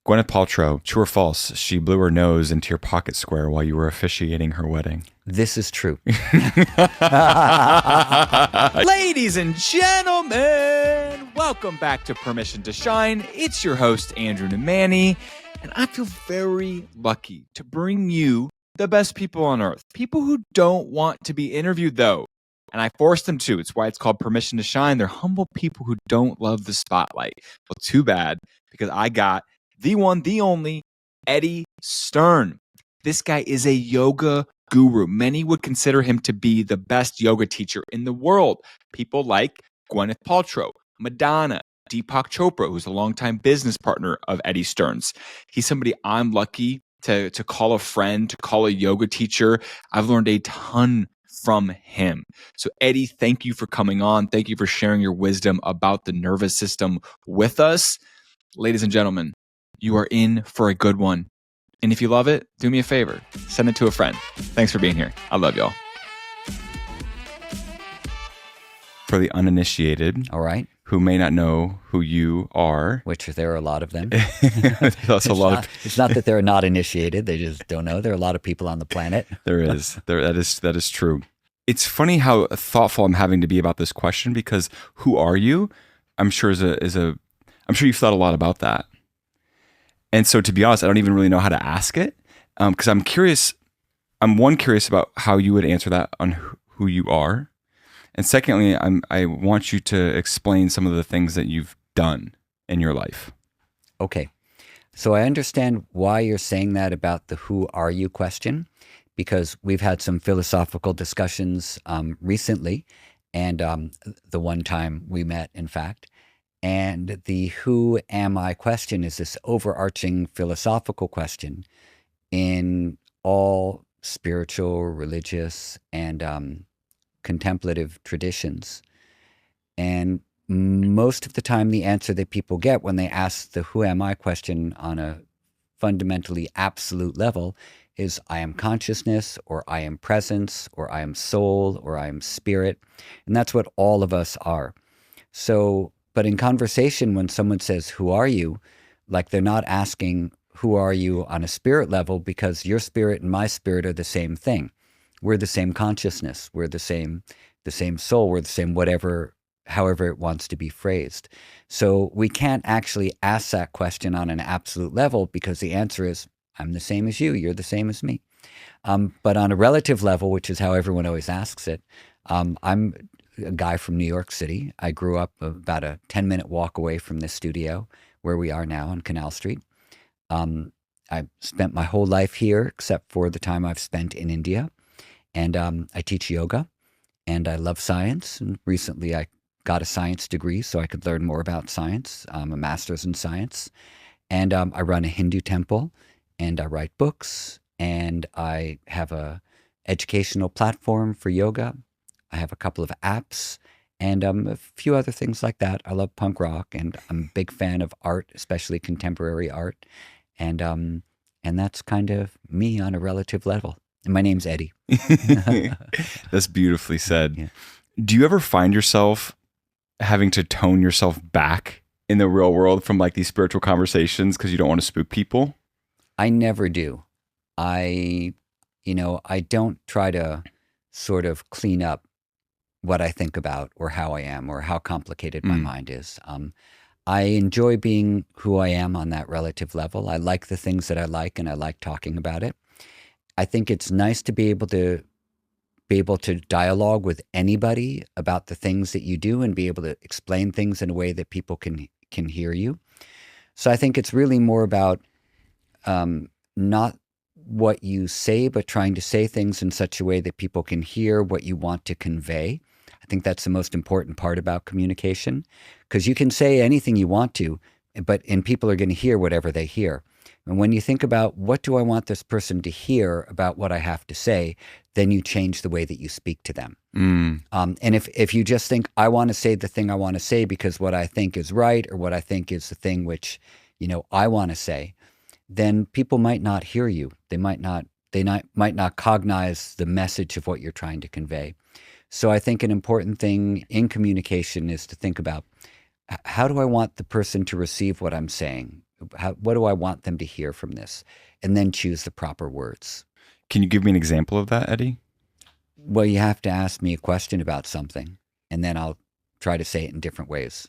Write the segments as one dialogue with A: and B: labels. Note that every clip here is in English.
A: Gwyneth Paltrow, true or false, she blew her nose into your pocket square while you were officiating her wedding.
B: This is true.
C: Ladies and gentlemen, welcome back to Permission to Shine. It's your host, Andrew Nemani, and I feel very lucky to bring you the best people on earth. People who don't want to be interviewed, though. And I forced them to. It's why it's called Permission to Shine. They're humble people who don't love the spotlight. Well, too bad, because I got the one, the only, Eddie Stern. This guy is a yoga guru. Many would consider him to be the best yoga teacher in the world. People like Gwyneth Paltrow, Madonna, Deepak Chopra, who's a longtime business partner of Eddie Stern's. He's somebody I'm lucky to call a friend, to call a yoga teacher. I've learned a ton from him. So Eddie, thank you for coming on. Thank you for sharing your wisdom about the nervous system with us. Ladies and gentlemen, you are in for a good one. And if you love it, do me a favor. Send it to a friend. Thanks for being here. I love y'all.
A: For the uninitiated,
B: All right.
A: who may not know who you are.
B: Which there are a lot of them.
A: That's a lot.
B: It's not that they're not initiated. They just don't know. There are a lot of people on the planet.
A: There is. That is true. It's funny how thoughtful I'm having to be about this question, because who are you? I'm sure I'm sure you've thought a lot about that. And so, to be honest, I don't even really know how to ask it, because I'm curious. I'm curious about how you would answer that on who you are, and secondly, I want you to explain some of the things that you've done in your life.
B: Okay. So I understand why you're saying that about the who are you question, because we've had some philosophical discussions recently, and the one time we met, in fact. And the who am I question is this overarching philosophical question in all spiritual, religious, and contemplative traditions. And most of the time, the answer that people get when they ask the who am I question on a fundamentally absolute level is I am consciousness, or I am presence, or I am soul, or I am spirit. And that's what all of us are. So, but in conversation, when someone says, who are you? Like, they're not asking, who are you on a spirit level? Because your spirit and my spirit are the same thing. We're the same consciousness. We're the same soul. We're the same however it wants to be phrased. So we can't actually ask that question on an absolute level, because the answer is, I'm the same as you. You're the same as me. But on a relative level, which is how everyone always asks it, I'm a guy from New York City. I grew up about a 10-minute walk away from this studio where we are now on Canal Street. I spent my whole life here, except for the time I've spent in India. And I teach yoga, and I love science. And recently I got a science degree so I could learn more about science. I'm a master's in science. And I run a Hindu temple, and I write books, and I have a educational platform for yoga. I have a couple of apps, and a few other things like that. I love punk rock, and I'm a big fan of art, especially contemporary art. And that's kind of me on a relative level. And my name's Eddie.
A: That's beautifully said.
B: Yeah.
A: Do you ever find yourself having to tone yourself back in the real world from like these spiritual conversations because you don't want to spook people?
B: I never do. I don't try to sort of clean up what I think about or how I am or how complicated my mind is. I enjoy being who I am on that relative level. I like the things that I like, and I like talking about it. I think it's nice to be able to dialogue with anybody about the things that you do and be able to explain things in a way that people can hear you. So I think it's really more about not what you say, but trying to say things in such a way that people can hear what you want to convey. I think that's the most important part about communication, because you can say anything you want to, and people are going to hear whatever they hear. And when you think about what do I want this person to hear about what I have to say, then you change the way that you speak to them. And if you just think, I want to say the thing I want to say because what I think is right, or what I think is the thing which, I want to say, then people might not hear you. They might not cognize the message of what you're trying to convey. So I think an important thing in communication is to think about, how do I want the person to receive what I'm saying? What do I want them to hear from this? And then choose the proper words.
A: Can you give me an example of that, Eddie?
B: Well, you have to ask me a question about something, and then I'll try to say it in different ways.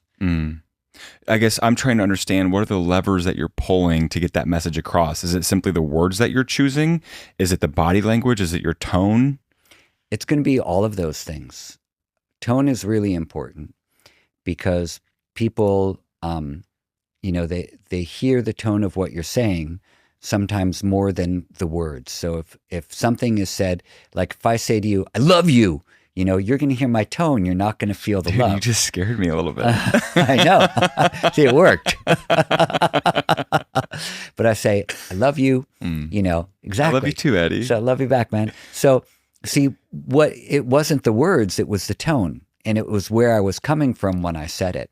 A: I guess I'm trying to understand, what are the levers that you're pulling to get that message across? Is it simply the words that you're choosing? Is it the body language? Is it your tone?
B: It's going to be all of those things. Tone is really important because people, they hear the tone of what you're saying sometimes more than the words. So if something is said, like if I say to you, I love you, you're going to hear my tone. You're not going to feel the
A: Dude,
B: love.
A: You just scared me a little bit.
B: I know. See, it worked. But I say, I love you, exactly.
A: I love you too, Eddie.
B: So I love you back, man. So see, it wasn't the words, it was the tone. And it was where I was coming from when I said it.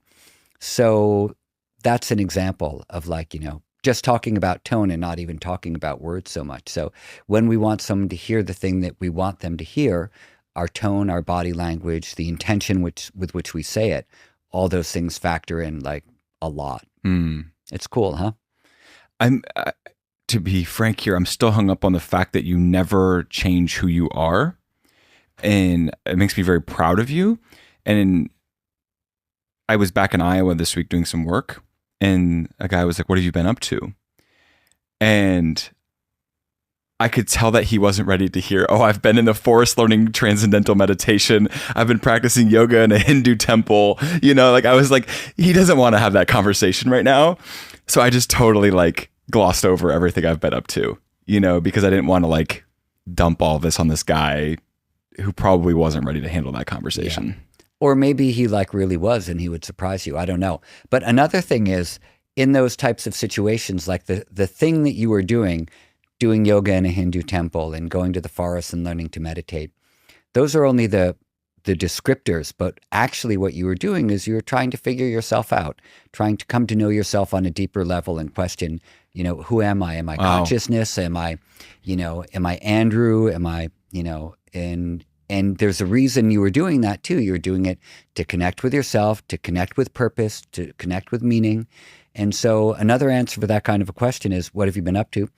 B: So that's an example of just talking about tone and not even talking about words so much. So when we want someone to hear the thing that we want them to hear, our tone, our body language, the intention with which we say it, all those things factor in a lot. It's cool, huh?
A: To be frank here, I'm still hung up on the fact that you never change who you are. And it makes me very proud of you. And I was back in Iowa this week doing some work, and a guy was like, "What have you been up to?" And I could tell that he wasn't ready to hear, "Oh, I've been in the forest learning transcendental meditation. I've been practicing yoga in a Hindu temple." I was like, he doesn't want to have that conversation right now. So I just totally glossed over everything I've been up to, because I didn't want to dump all this on this guy who probably wasn't ready to handle that conversation.
B: Yeah. Or maybe he really was, and he would surprise you. I don't know. But another thing is, in those types of situations, the thing that you were doing yoga in a Hindu temple and going to the forest and learning to meditate, those are only the descriptors. But actually what you were doing is you were trying to figure yourself out, trying to come to know yourself on a deeper level and question, who am I? Am I consciousness? Am I Andrew? Am I, and there's a reason you were doing that too. You were doing it to connect with yourself, to connect with purpose, to connect with meaning. And so another answer for that kind of a question is, what have you been up to?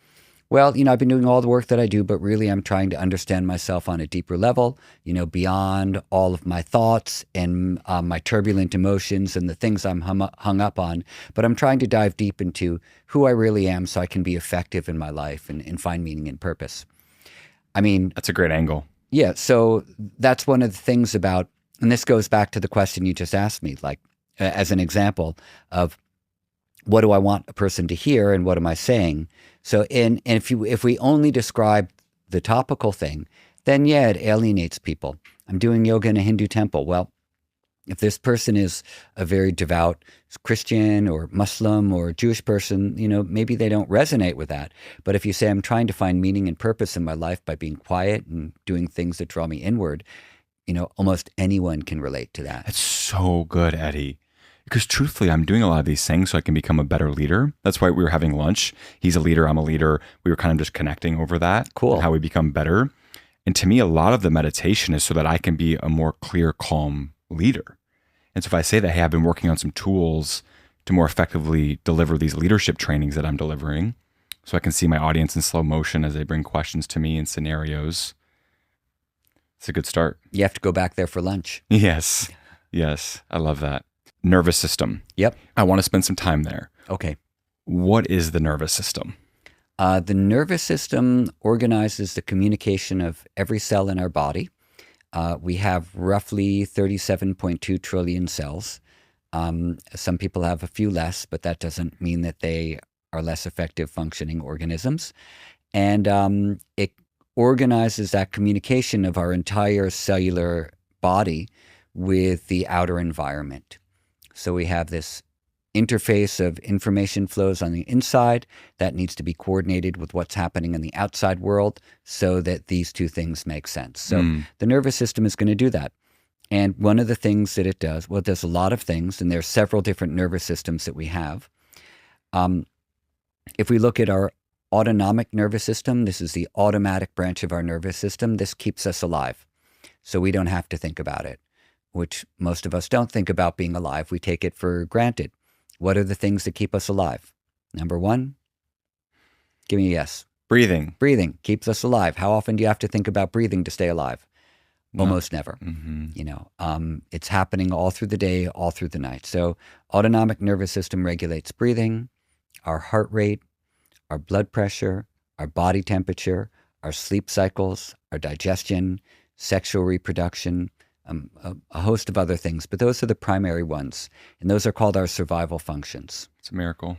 B: Well, I've been doing all the work that I do, but really I'm trying to understand myself on a deeper level, beyond all of my thoughts and my turbulent emotions and the things I'm hung up on. But I'm trying to dive deep into who I really am so I can be effective in my life and find meaning and purpose. I mean,
A: that's a great angle.
B: Yeah. So that's one of the things about, and this goes back to the question you just asked me, as an example of what do I want a person to hear and what am I saying? So and if we only describe the topical thing, then yeah, it alienates people. I'm doing yoga in a Hindu temple. Well, if this person is a very devout Christian or Muslim or Jewish person, maybe they don't resonate with that. But if you say, I'm trying to find meaning and purpose in my life by being quiet and doing things that draw me inward, almost anyone can relate to that.
A: That's so good, Eddie. Because truthfully, I'm doing a lot of these things so I can become a better leader. That's why we were having lunch. He's a leader, I'm a leader. We were kind of just connecting over that.
B: Cool.
A: And how we become better. And to me, a lot of the meditation is so that I can be a more clear, calm leader. And so if I say that, hey, I've been working on some tools to more effectively deliver these leadership trainings that I'm delivering, so I can see my audience in slow motion as they bring questions to me in scenarios, it's a good start.
B: You have to go back there for lunch.
A: Yes. I love that. Nervous system.
B: Yep.
A: I want to spend some time there.
B: Okay.
A: What is the nervous system?
B: The nervous system organizes the communication of every cell in our body. We have roughly 37.2 trillion cells. Some people have a few less, but that doesn't mean that they are less effective functioning organisms. And it organizes that communication of our entire cellular body with the outer environment. So we have this interface of information flows on the inside that needs to be coordinated with what's happening in the outside world so that these two things make sense. So the nervous system is going to do that. And one of the things that it does, well, it does a lot of things, and there are several different nervous systems that we have. If we look at our autonomic nervous system, this is the automatic branch of our nervous system. This keeps us alive. So we don't have to think about it, which most of us don't think about being alive. We take it for granted. What are the things that keep us alive? Number one, give me a yes.
A: Breathing.
B: Breathing keeps us alive. How often do you have to think about breathing to stay alive? Almost never. It's happening all through the day, all through the night. So autonomic nervous system regulates breathing, our heart rate, our blood pressure, our body temperature, our sleep cycles, our digestion, sexual reproduction, a host of other things. But those are the primary ones. And those are called our survival functions.
A: It's a miracle.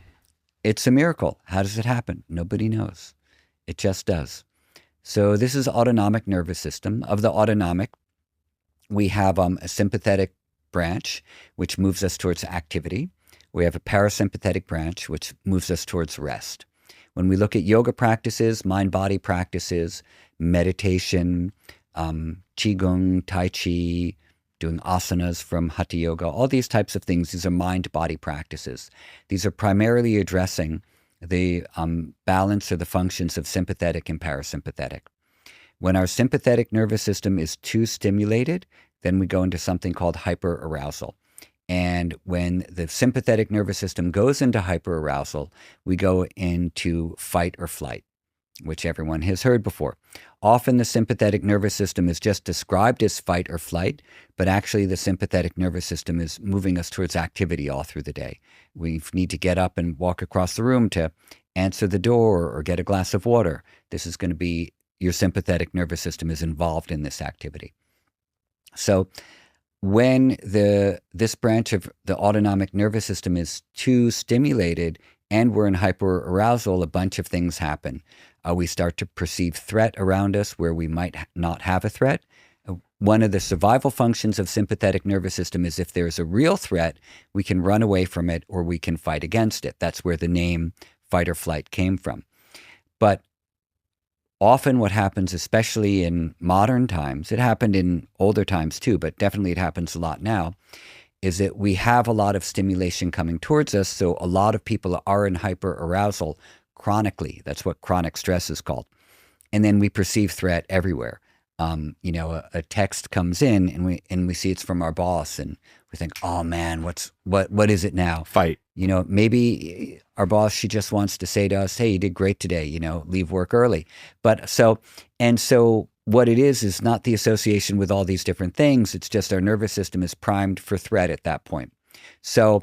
B: It's a miracle. How does it happen? Nobody knows. It just does. So this is autonomic nervous system. Of the autonomic, we have a sympathetic branch, which moves us towards activity. We have a parasympathetic branch, which moves us towards rest. When we look at yoga practices, mind-body practices, meditation, qigong, tai chi, doing asanas from hatha yoga, all these types of things, these are mind-body practices. These are primarily addressing the balance or the functions of sympathetic and parasympathetic. When our sympathetic nervous system is too stimulated, then we go into something called hyperarousal. And when the sympathetic nervous system goes into hyperarousal, we go into fight or flight, which everyone has heard before. Often the sympathetic nervous system is just described as fight or flight, but actually the sympathetic nervous system is moving us towards activity all through the day. We need to get up and walk across the room to answer the door or get a glass of water. This is going to be your sympathetic nervous system is involved in this activity. So when this branch of the autonomic nervous system is too stimulated and we're in hyperarousal, a bunch of things happen. We start to perceive threat around us where we might not have a threat. One of the survival functions of sympathetic nervous system is if there's a real threat, we can run away from it or we can fight against it. That's where the name fight or flight came from. But often what happens, especially in modern times, it happened in older times too, but definitely it happens a lot now, is that we have a lot of stimulation coming towards us. So a lot of people are in hyperarousal chronically. That's what chronic stress is called. And then we perceive threat everywhere. A text comes in and we see it's from our boss and we think, oh man, what is it now?
A: Fight.
B: Maybe our boss, she just wants to say to us, hey, you did great today, leave work early. But so what it is not the association with all these different things. It's just our nervous system is primed for threat at that point. So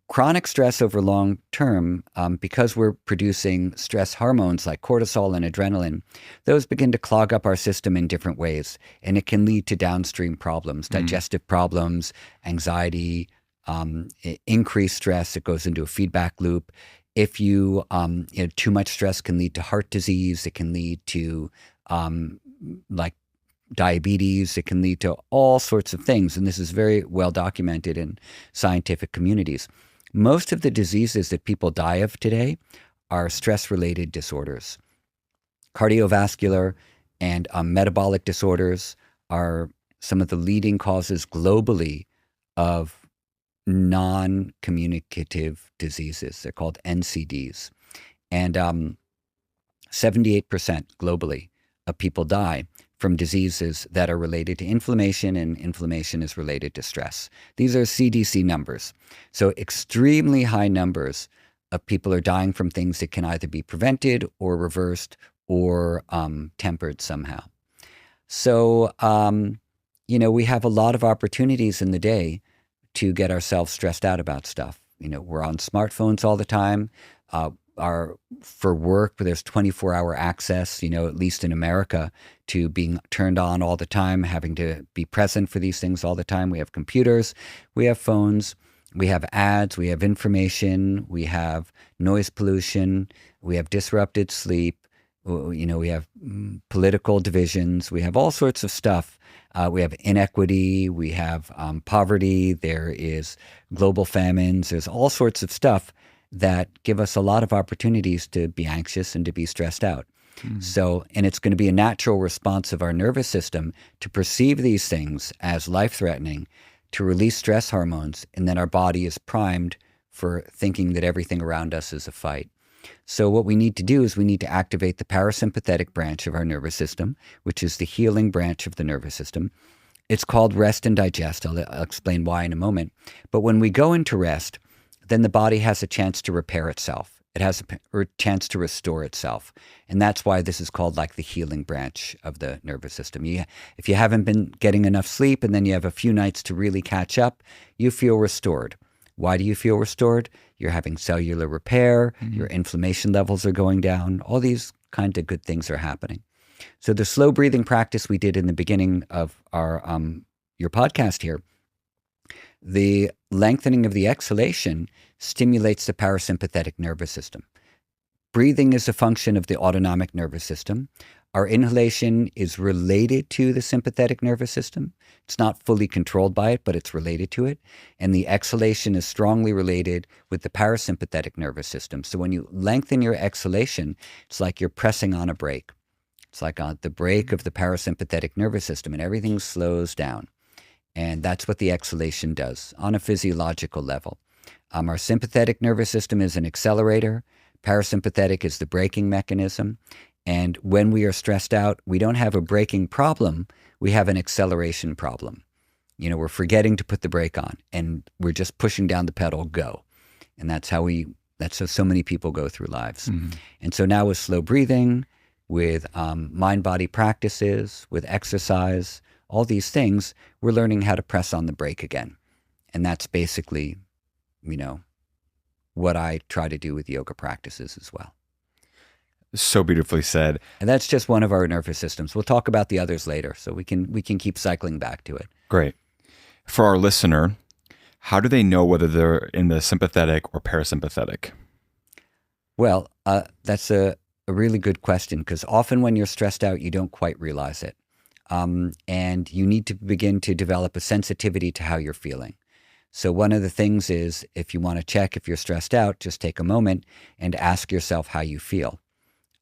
B: chronic stress over long term, because we're producing stress hormones like cortisol and adrenaline, those begin to clog up our system in different ways. And it can lead to downstream problems, digestive problems, anxiety, increased stress. It goes into a feedback loop. If too much stress can lead to heart disease. It can lead to like diabetes. It can lead to all sorts of things. And this is very well documented in scientific communities. Most of the diseases that people die of today are stress-related disorders. Cardiovascular and metabolic disorders are some of the leading causes globally of non-communicative diseases. They're called NCDs. And 78% globally of people die from diseases that are related to inflammation, and inflammation is related to stress. These are CDC numbers. So extremely high numbers of people are dying from things that can either be prevented or reversed or tempered somehow. So, we have a lot of opportunities in the day to get ourselves stressed out about stuff. We're on smartphones all the time. For work, there's 24-hour access, at least in America, to being turned on all the time, having to be present for these things all the time. We have computers, we have phones, we have ads, we have information, we have noise pollution, we have disrupted sleep, we have political divisions, we have all sorts of stuff. We have inequity, we have poverty, there is global famines, there's all sorts of stuff that give us a lot of opportunities to be anxious and to be stressed out. So, and it's going to be a natural response of our nervous system to perceive these things as life-threatening, to release stress hormones, and then our body is primed for thinking that everything around us is a fight. So what we need to do is we need to activate the parasympathetic branch of our nervous system, which is the healing branch of the nervous system. It's called rest and digest. I'll explain why in a moment. But when we go into rest, then the body has a chance to repair itself. It has a chance to restore itself. And that's why this is called like the healing branch of the nervous system. If you haven't been getting enough sleep and then you have a few nights to really catch up, you feel restored. Why do you feel restored? You're having cellular repair, your inflammation levels are going down, all these kinds of good things are happening. So the slow breathing practice we did in the beginning of our your podcast here, the lengthening of the exhalation stimulates the parasympathetic nervous system. Breathing is a function of the autonomic nervous system. Our inhalation is related to the sympathetic nervous system. It's not fully controlled by it, but it's related to it. And the exhalation is strongly related with the parasympathetic nervous system. So when you lengthen your exhalation, it's like you're pressing on a brake. It's like on the brake of the parasympathetic nervous system, and everything slows down. And that's what the exhalation does on a physiological level. Our sympathetic nervous system is an accelerator. Parasympathetic is the braking mechanism. And when we are stressed out, we don't have a braking problem. We have an acceleration problem. We're forgetting to put the brake on, and we're just pushing down the pedal, go. And that's how so many people go through lives. And so now with slow breathing, with mind-body practices, with exercise, all these things, we're learning how to press on the brake again. And that's basically, what I try to do with yoga practices as well.
A: So beautifully said.
B: And that's just one of our nervous systems. We'll talk about the others later, so we can keep cycling back to it.
A: Great. For our listener, how do they know whether they're in the sympathetic or parasympathetic?
B: Well, that's a really good question, because often when you're stressed out, you don't quite realize it. And you need to begin to develop a sensitivity to how you're feeling. So one of the things is, if you want to check if you're stressed out, just take a moment and ask yourself how you feel.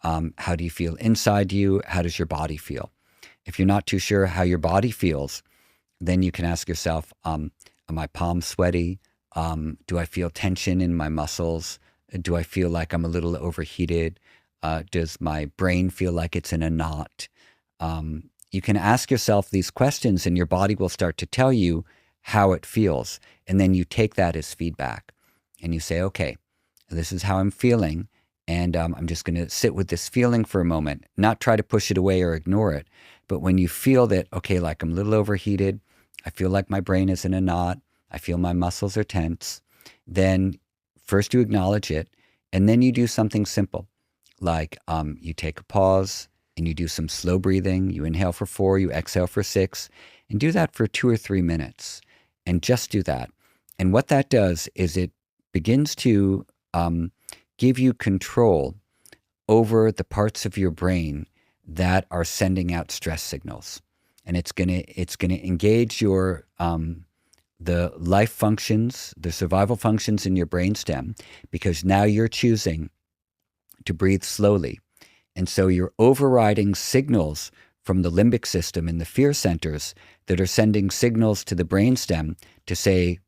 B: How do you feel inside you? How does your body feel? If you're not too sure how your body feels, then you can ask yourself, are my palms sweaty? Do I feel tension in my muscles? Do I feel like I'm a little overheated? Does my brain feel like it's in a knot? You can ask yourself these questions, and your body will start to tell you how it feels. And then you take that as feedback and you say, okay, this is how I'm feeling. And I'm just going to sit with this feeling for a moment, not try to push it away or ignore it. But when you feel that, okay, like I'm a little overheated, I feel like my brain is in a knot, I feel my muscles are tense, then first you acknowledge it, and then you do something simple. Like you take a pause and you do some slow breathing. You inhale for 4, you exhale for 6, and do that for 2 or 3 minutes. And just do that. And what that does is it begins to give you control over the parts of your brain that are sending out stress signals. And it's gonna engage your the life functions, the survival functions in your brainstem, because now you're choosing to breathe slowly. And so you're overriding signals from the limbic system and the fear centers that are sending signals to the brainstem to say,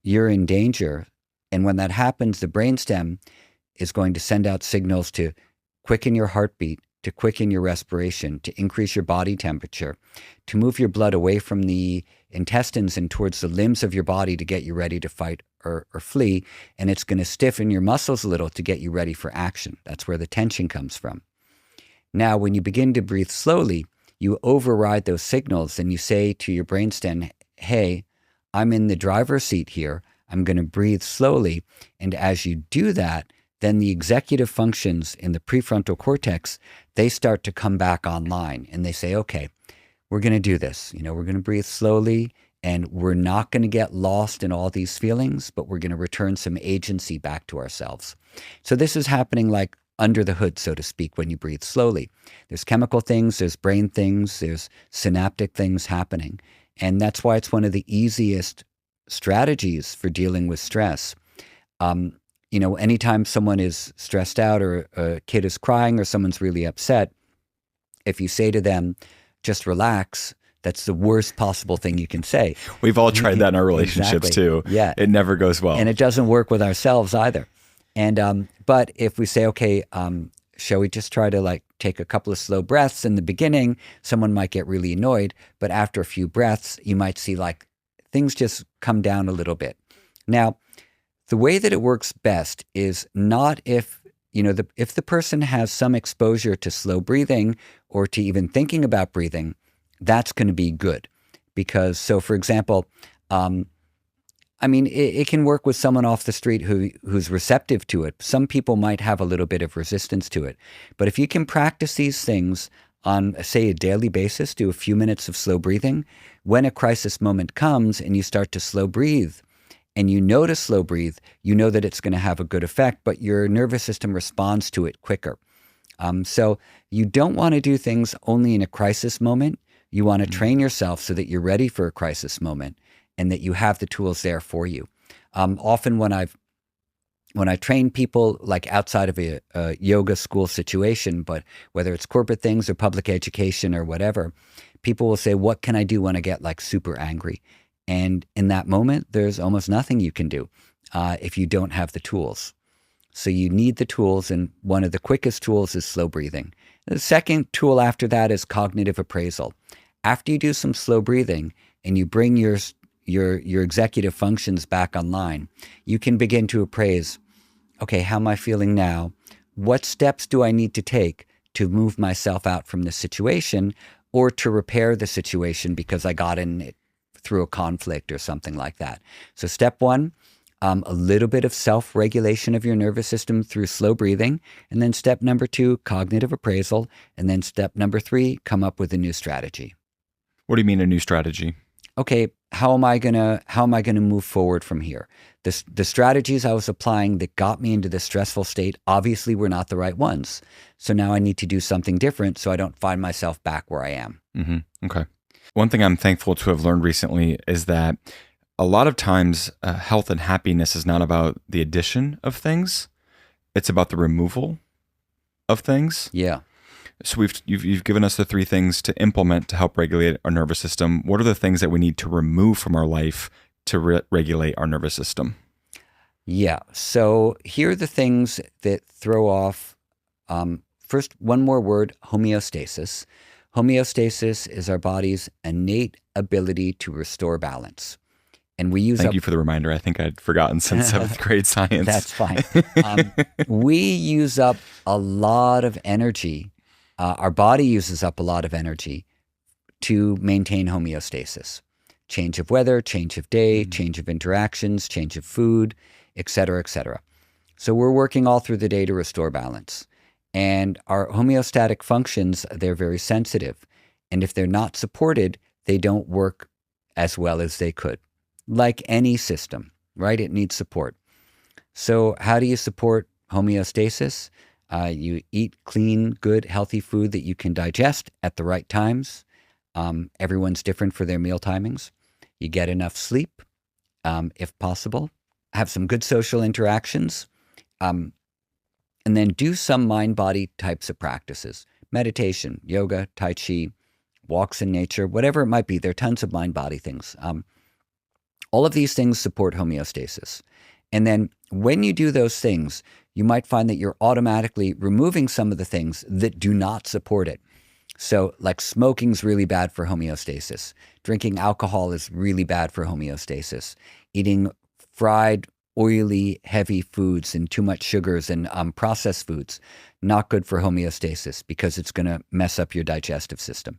B: you're in danger. And when that happens, the brainstem is going to send out signals to quicken your heartbeat, to quicken your respiration, to increase your body temperature, to move your blood away from the intestines and towards the limbs of your body to get you ready to fight or flee. And it's going to stiffen your muscles a little to get you ready for action. That's where the tension comes from. Now, when you begin to breathe slowly, you override those signals and you say to your brainstem, hey, I'm in the driver's seat here. I'm going to breathe slowly. And as you do that, then the executive functions in the prefrontal cortex, they start to come back online, and they say, okay, we're going to do this. We're going to breathe slowly, and we're not going to get lost in all these feelings, but we're going to return some agency back to ourselves. So this is happening like under the hood, so to speak, when you breathe slowly. There's chemical things, there's brain things, there's synaptic things happening. And that's why it's one of the easiest strategies for dealing with stress. Anytime someone is stressed out or a kid is crying or someone's really upset, if you say to them, just relax, that's the worst possible thing you can say.
A: We've all tried that in our relationships
B: Exactly.
A: too.
B: Yeah.
A: It never goes well.
B: And it doesn't work with ourselves either. And but if we say, okay, shall we just try to take a couple of slow breaths in the beginning, someone might get really annoyed, but after a few breaths, you might see things just come down a little bit. Now, The way that it works best is not if, if the person has some exposure to slow breathing or to even thinking about breathing, that's going to be good. Because, so for example, it can work with someone off the street who's receptive to it. Some people might have a little bit of resistance to it. But if you can practice these things on, say, a daily basis, do a few minutes of slow breathing, when a crisis moment comes and you start to slow breathe, and you know to slow breathe, you know that it's going to have a good effect, but your nervous system responds to it quicker. So you don't want to do things only in a crisis moment. You want to train yourself so that you're ready for a crisis moment and that you have the tools there for you. Often when I train people like outside of a yoga school situation, but whether it's corporate things or public education or whatever, people will say, what can I do when I get like super angry? And in that moment, there's almost nothing you can do if you don't have the tools. So you need the tools, and one of the quickest tools is slow breathing. The second tool after that is cognitive appraisal. After you do some slow breathing and you bring your executive functions back online, you can begin to appraise, okay, how am I feeling now? What steps do I need to take to move myself out from this situation or to repair the situation because I got in it through a conflict or something like that? So step one, a little bit of self-regulation of your nervous system through slow breathing. And then step number two, cognitive appraisal. And then step number three, come up with a new strategy.
A: What do you mean a new strategy?
B: Okay, how am I gonna move forward from here? The strategies I was applying that got me into this stressful state obviously were not the right ones. So now I need to do something different so I don't find myself back where I am.
A: Mm-hmm. Okay. One thing I'm thankful to have learned recently is that a lot of times health and happiness is not about the addition of things. It's about the removal of things.
B: Yeah.
A: So you've given us the three things to implement to help regulate our nervous system. What are the things that we need to remove from our life to regulate our nervous system?
B: Yeah. So here are the things that throw off. First, one more word, homeostasis. Homeostasis is our body's innate ability to restore balance. And we use
A: Thank you for the reminder. I think I'd forgotten since 7th grade science.
B: That's fine. We use up a lot of energy. Our body uses up a lot of energy to maintain homeostasis. Change of weather, change of day, change of interactions, change of food, et cetera, et cetera. So we're working all through the day to restore balance. And our homeostatic functions, they're very sensitive. And if they're not supported, they don't work as well as they could. Like any system, right? It needs support. So how do you support homeostasis? You eat clean, good, healthy food that you can digest at the right times. Everyone's different for their meal timings. You get enough sleep, if possible. Have some good social interactions. And then do some mind-body types of practices. Meditation, yoga, tai chi, walks in nature, whatever it might be. There are tons of mind-body things. All of these things support homeostasis. And then when you do those things, you might find that you're automatically removing some of the things that do not support it. So like smoking's really bad for homeostasis. Drinking alcohol is really bad for homeostasis. Eating fried, oily, heavy foods and too much sugars and processed foods, not good for homeostasis because it's going to mess up your digestive system.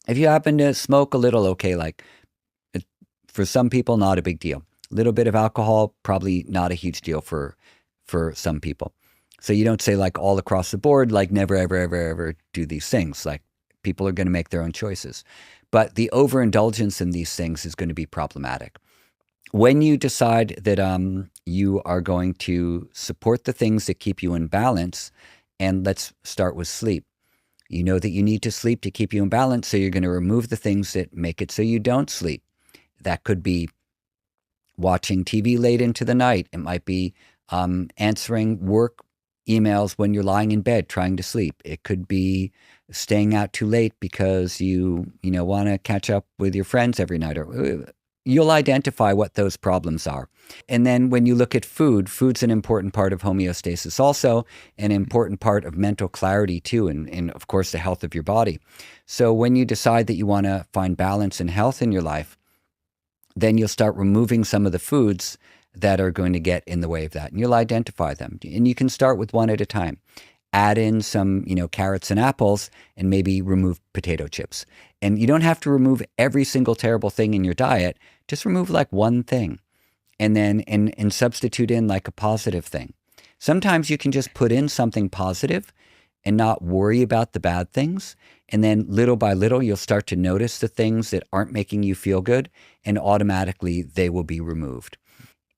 B: If you happen to smoke a little, okay, like for some people, not a big deal. A little bit of alcohol, probably not a huge deal for some people. So you don't say like all across the board, like never, ever, ever, ever do these things. Like people are going to make their own choices. But the overindulgence in these things is going to be problematic. When you decide that you are going to support the things that keep you in balance, and let's start with sleep. You know that you need to sleep to keep you in balance, so you're going to remove the things that make it so you don't sleep. That could be watching TV late into the night. It might be answering work emails when you're lying in bed trying to sleep. It could be staying out too late because you want to catch up with your friends every night. Or you'll identify what those problems are. And then when you look at food, food's an important part of homeostasis also, an important part of mental clarity too, and of course the health of your body. So when you decide that you want to find balance and health in your life, then you'll start removing some of the foods that are going to get in the way of that. And you'll identify them. And you can start with one at a time. Add in some, carrots and apples and maybe remove potato chips. And you don't have to remove every single terrible thing in your diet. Just remove like one thing and then and substitute in like a positive thing. Sometimes you can just put in something positive and not worry about the bad things. And then little by little, you'll start to notice the things that aren't making you feel good, and automatically they will be removed.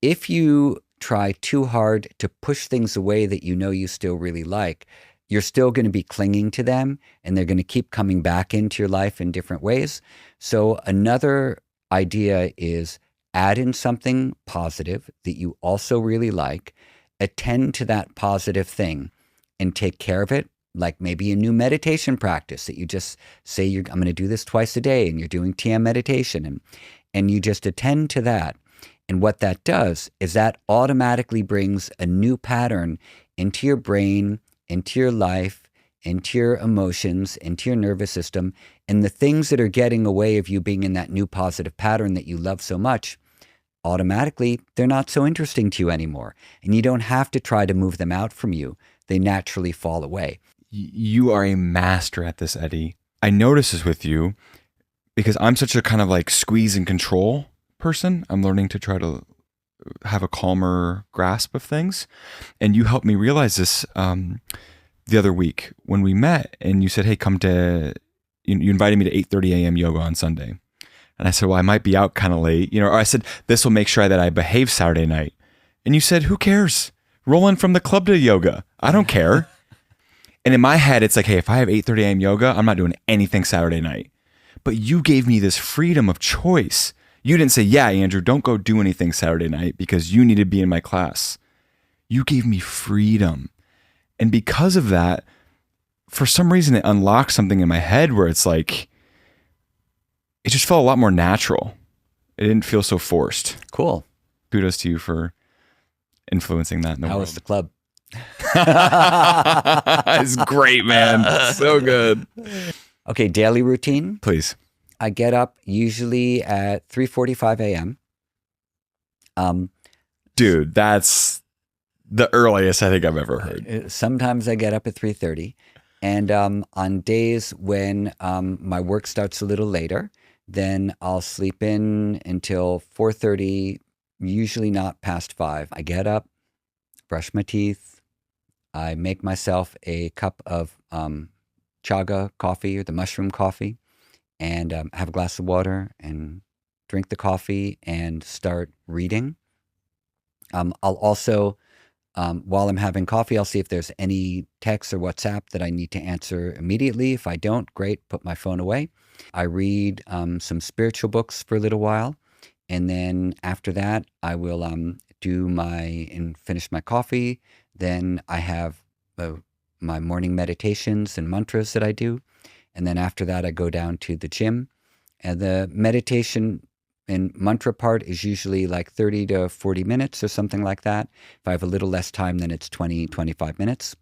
B: If you try too hard to push things away that you still really like, you're still going to be clinging to them, and they're going to keep coming back into your life in different ways. So another idea is add in something positive that you also really like, attend to that positive thing and take care of it. Like maybe a new meditation practice that you just say, I'm going to do this twice a day, and you're doing TM meditation, and you just attend to that. And what that does is that automatically brings a new pattern into your brain, into your life, into your emotions, into your nervous system. And the things that are getting away of you being in that new positive pattern that you love so much, automatically, they're not so interesting to you anymore. And you don't have to try to move them out from you. They naturally fall away.
A: You are a master at this, Eddie. I notice this with you because I'm such a kind of like squeeze and control person. I'm learning to try to have a calmer grasp of things. And you helped me realize this the other week when we met, and you said, hey, you invited me to 8:30 a.m. yoga on Sunday. And I said, well, I might be out kind of late, or I said, this will make sure that I behave Saturday night. And you said, who cares? Roll in from the club to yoga. I don't care. And in my head, it's like, hey, if I have 8:30 a.m. yoga, I'm not doing anything Saturday night. But you gave me this freedom of choice. You didn't say, yeah, Andrew, don't go do anything Saturday night because you need to be in my class. You gave me freedom. And because of that, for some reason, it unlocked something in my head where it's like, it just felt a lot more natural. It didn't feel so forced.
B: Cool.
A: Kudos to you for influencing that in the
B: How
A: world.
B: was the club?
A: It's great, man. So good.
B: Okay, daily routine.
A: Please.
B: I get up usually at 3:45 a.m.
A: Dude, that's the earliest I think I've ever heard.
B: Sometimes I get up at 3:30. And on days when my work starts a little later, then I'll sleep in until 4:30, usually not past 5. I get up, brush my teeth. I make myself a cup of chaga coffee or the mushroom coffee, and have a glass of water and drink the coffee and start reading. I'll also, while I'm having coffee, I'll see if there's any text or WhatsApp that I need to answer immediately. If I don't, great, put my phone away. I read some spiritual books for a little while. And then after that, I will finish my coffee. Then I have my morning meditations and mantras that I do. And then after that, I go down to the gym. And the meditation and mantra part is usually like 30 to 40 minutes or something like that. If I have a little less time, then it's 20, 25 minutes.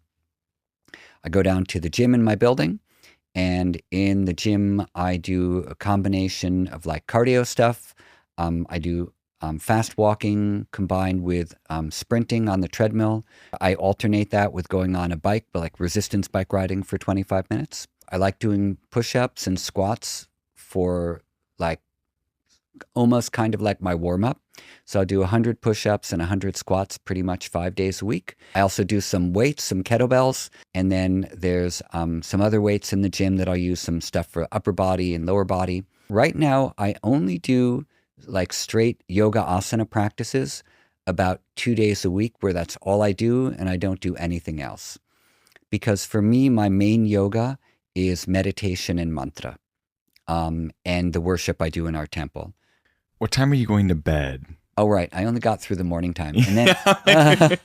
B: I go down to the gym in my building. And in the gym, I do a combination of like cardio stuff. I do fast walking combined with sprinting on the treadmill. I alternate that with going on a bike, but like resistance bike riding for 25 minutes. I like doing push-ups and squats for like almost kind of like my warm-up. So I'll do 100 push-ups and 100 squats pretty much 5 days a week. I also do some weights, some kettlebells, and then there's some other weights in the gym that I'll use, some stuff for upper body and lower body. Right now, I only do like straight yoga asana practices about 2 days a week where that's all I do and I don't do anything else. Because for me, my main yoga is meditation and mantra, and the worship I do in our temple.
A: What time are you going to bed?
B: Oh, right. I only got through the morning time. And then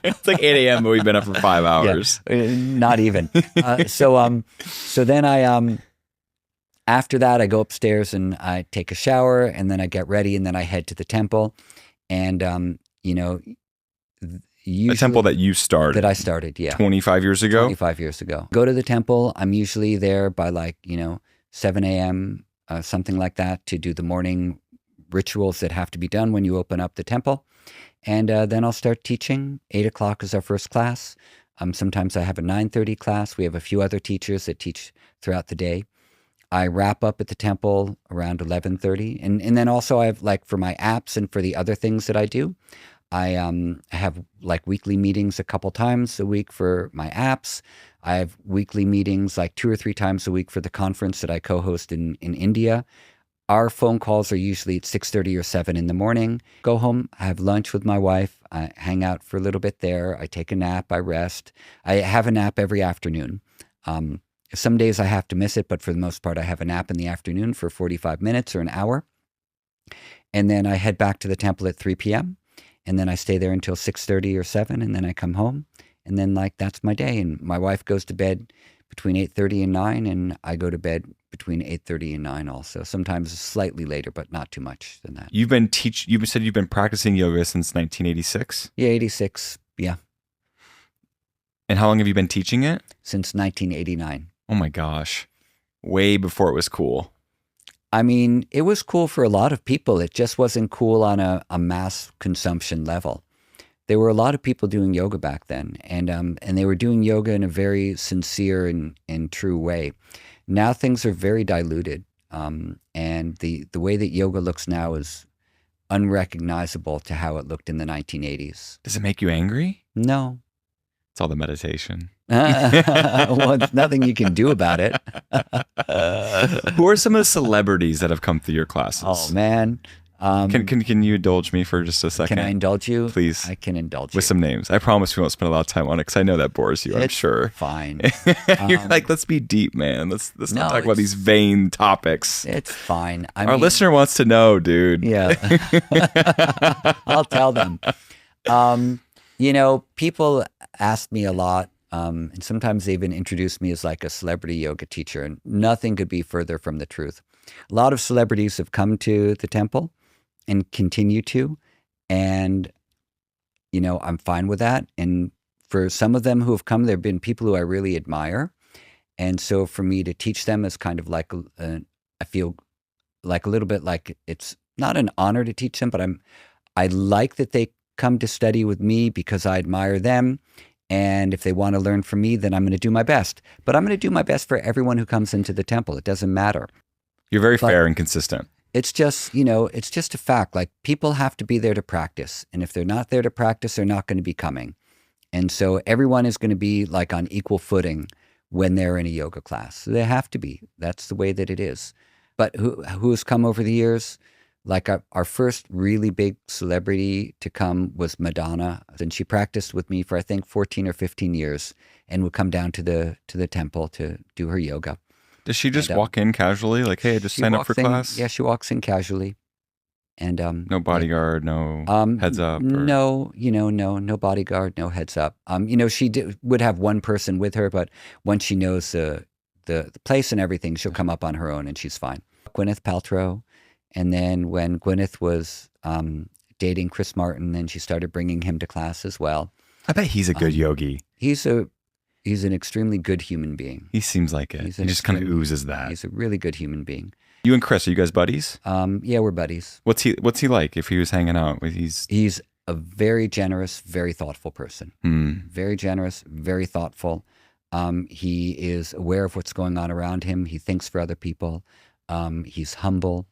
A: It's like 8 a.m., but we've been up for 5 hours.
B: Yeah, not even. So then I, after that, I go upstairs and I take a shower, and then I get ready, and then I head to the temple. And, usually,
A: A temple that you started.
B: that I started, yeah.
A: 25 years ago?
B: 25 years ago. Go to the temple. I'm usually there by like, 7 a.m., something like that, to do the morning rituals that have to be done when you open up the temple. And then I'll start teaching. 8 o'clock is our first class. Sometimes I have a 9:30 class. We have a few other teachers that teach throughout the day. I wrap up at the temple around 11:30. And then also I have, like, for my apps and for the other things that I do, I have like weekly meetings a couple times a week for my apps. I have weekly meetings like 2 or 3 times a week for the conference that I co-host in India. Our phone calls are usually at 6:30 or 7 in the morning. Go home, I have lunch with my wife. I hang out for a little bit there. I take a nap. I rest. I have a nap every afternoon. Some days I have to miss it, but for the most part, I have a nap in the afternoon for 45 minutes or an hour. And then I head back to the temple at 3 p.m. And then I stay there until 6:30 or 7, and then I come home. And then, like, that's my day. And my wife goes to bed between 8:30 and 9, and I go to bed between 8:30 and 9 also. Sometimes slightly later, but not too much than that.
A: You've said you've been practicing yoga since 1986?
B: Yeah, 86. Yeah.
A: And how long have you been teaching it?
B: Since 1989.
A: Oh my gosh. Way before it was cool.
B: I mean, it was cool for a lot of people. It just wasn't cool on a mass consumption level. There were a lot of people doing yoga back then, and they were doing yoga in a very sincere and true way. Now things are very diluted, and the way that yoga looks now is unrecognizable to how it looked in the 1980s.
A: Does it make you angry?
B: No.
A: It's all the meditation.
B: Well, it's nothing you can do about it.
A: Who are some of the celebrities that have come through your classes?
B: Oh, man.
A: Can you indulge me for just a second?
B: Can I indulge you?
A: Please.
B: I can indulge you.
A: With some names. I promise we won't spend a lot of time on it because I know that bores you, I'm sure.
B: Fine.
A: You're like, let's be deep, man. Let's
B: No,
A: not talk about these vain topics.
B: It's fine.
A: Our listener wants to know, dude.
B: Yeah. I'll tell them. People ask me a lot, and sometimes they even introduce me as like a celebrity yoga teacher, and nothing could be further from the truth. A lot of celebrities have come to the temple and continue to, and, I'm fine with that. And for some of them who have come, there have been people who I really admire. And so for me to teach them is kind of like, I feel like a little bit like it's not an honor to teach them, but I like that they come to study with me because I admire them. And if they want to learn from me, then I'm going to do my best. But I'm going to do my best for everyone who comes into the temple. It doesn't matter.
A: You're very fair and consistent.
B: It's just, it's just a fact. Like, people have to be there to practice. And if they're not there to practice, they're not going to be coming. And so everyone is going to be like on equal footing when they're in a yoga class. So they have to be. That's the way that it is. But who has come over the years? Like our first really big celebrity to come was Madonna. And she practiced with me for, I think, 14 or 15 years and would come down to the temple to do her yoga.
A: Does she just walk in casually? Like, hey, just sign up for class?
B: Yeah, she walks in casually. And
A: no bodyguard, no heads up?
B: No, no bodyguard, no heads up. She would have one person with her, but once she knows the place and everything, she'll come up on her own and she's fine. Gwyneth Paltrow. And then when Gwyneth was dating Chris Martin, then she started bringing him to class as well.
A: I bet he's a good yogi.
B: He's an extremely good human being.
A: He seems like it. He just kind of oozes that.
B: He's a really good human being.
A: You and Chris, are you guys buddies?
B: Yeah, we're buddies.
A: What's he like if he was hanging out with?
B: He's a very generous, very thoughtful person. Very generous, very thoughtful. He is aware of what's going on around him. He thinks for other people. He's humble.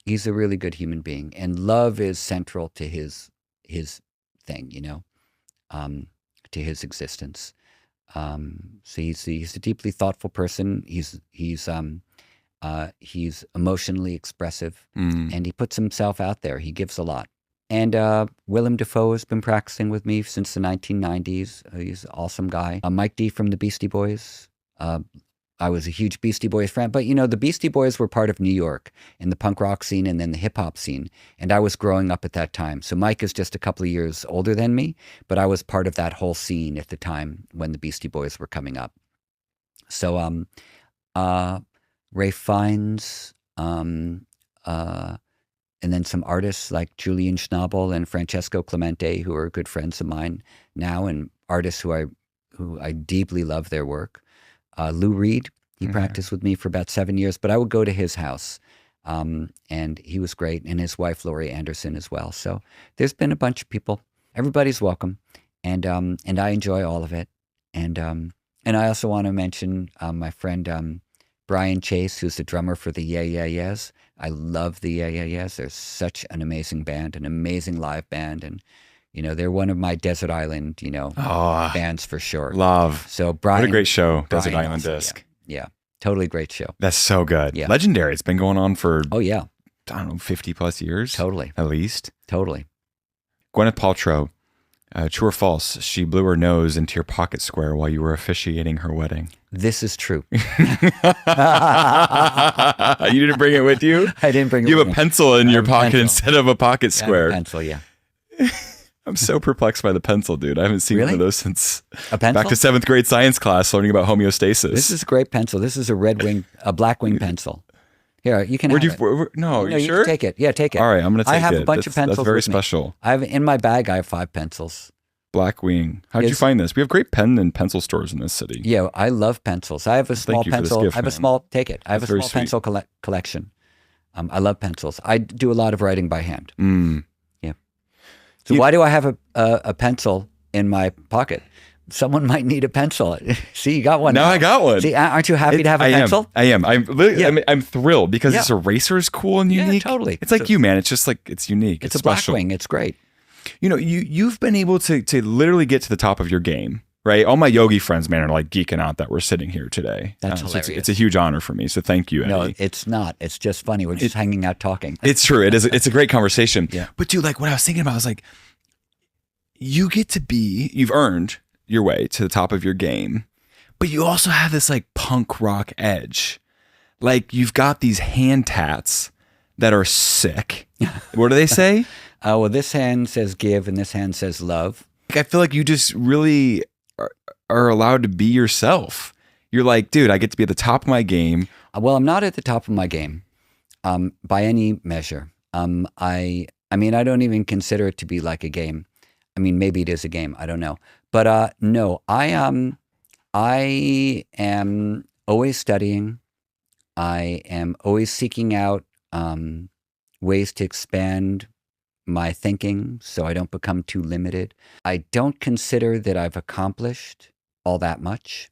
B: He's a really good human being, and love is central to his thing, to his existence. So he's a deeply thoughtful person. He's emotionally expressive, and he puts himself out there. He gives a lot. And Willem Dafoe has been practicing with me since the 1990s. He's an awesome guy. Mike D from the Beastie Boys. I was a huge Beastie Boys fan, but the Beastie Boys were part of New York and the punk rock scene and then the hip hop scene. And I was growing up at that time. So Mike is just a couple of years older than me, but I was part of that whole scene at the time when the Beastie Boys were coming up. So Ray Fiennes, and then some artists like Julian Schnabel and Francesco Clemente, who are good friends of mine now, and artists who I deeply love their work. Lou Reed, he practiced with me for about 7 years, but I would go to his house, and he was great, and his wife, Laurie Anderson, as well. So there's been a bunch of people. everybody's welcome, and I enjoy all of it. And I also want to mention my friend Brian Chase, who's the drummer for the Yeah Yeah Yeahs. I love the Yeah Yeah Yeahs. They're such an amazing band, an amazing live band, and they're one of my desert island
A: Oh,
B: bands for sure.
A: love.
B: So Brian,
A: What a great show,
B: Brian
A: Desert Island
B: also,
A: Disc.
B: yeah, totally great show.
A: That's so good.
B: Yeah.
A: Legendary. It's been going on for,
B: Oh yeah,
A: I don't know, 50 plus years.
B: totally,
A: At least.
B: totally.
A: Gwyneth Paltrow, true or false, she blew her nose into your pocket square while you were officiating her wedding.
B: This is true.
A: You didn't bring it with you?
B: I didn't bring.
A: You have
B: it
A: a
B: with me.
A: pencil in
B: I
A: your
B: have a
A: pocket
B: pencil.
A: instead of a pocket
B: I have a
A: square.
B: pencil, yeah.
A: I'm so perplexed by the pencil, dude. I haven't seen one
B: Really?
A: of those since
B: A pencil.
A: back to 7th grade science class learning about homeostasis.
B: This is a great pencil. This is a black wing pencil. Here, you can
A: Where'd
B: have
A: you,
B: it.
A: no,
B: No,
A: you
B: you
A: sure?
B: can take it. Yeah, take it.
A: All right, I'm going to take it.
B: I have a bunch of pencils
A: That's very
B: with me.
A: special.
B: I have in my bag. I have 5 pencils.
A: Black Wing. How did you
B: Yes.
A: find this? We have great pen and pencil stores in this city.
B: Yeah, I love pencils. I have a small
A: you for this
B: pencil.
A: gift,
B: I have a
A: man.
B: small. Take it. I have
A: That's
B: a
A: very
B: small
A: sweet.
B: pencil collection. I love pencils. I do a lot of writing by hand.
A: Mm.
B: Yeah. So why do I have a pencil in my pocket? Someone might need a pencil. See, you got one.
A: Now I got one.
B: See, aren't you happy to have a pencil?
A: I am. I'm literally, I'm thrilled because
B: Yeah.
A: this eraser is cool and
B: Yeah,
A: unique.
B: totally.
A: It's like you, man. It's just like, it's unique.
B: It's a
A: special.
B: black wing. It's great.
A: You've been able to literally get to the top of your game, right? All my yogi friends, man, are like geeking out that we're sitting here today.
B: That's
A: So
B: hilarious.
A: it's a huge honor for me. So thank you, Eddie.
B: No, it's not. It's just funny. We're just hanging out talking.
A: It's true. It is. It's a great conversation.
B: Yeah.
A: But dude, like what I was thinking about, I was like, you've earned your way to the top of your game, but you also have this like punk rock edge. Like you've got these hand tats that are sick. What do they say?
B: Well, this hand says give and this hand says love.
A: Like, I feel like you just really are allowed to be yourself. You're like, dude, I get to be at the top of my game.
B: Well, I'm not at the top of my game by any measure. I mean, I don't even consider it to be like a game. I mean, maybe it is a game. I don't know. But no, I am always studying. I am always seeking out ways to expand my thinking so I don't become too limited. I don't consider that I've accomplished all that much.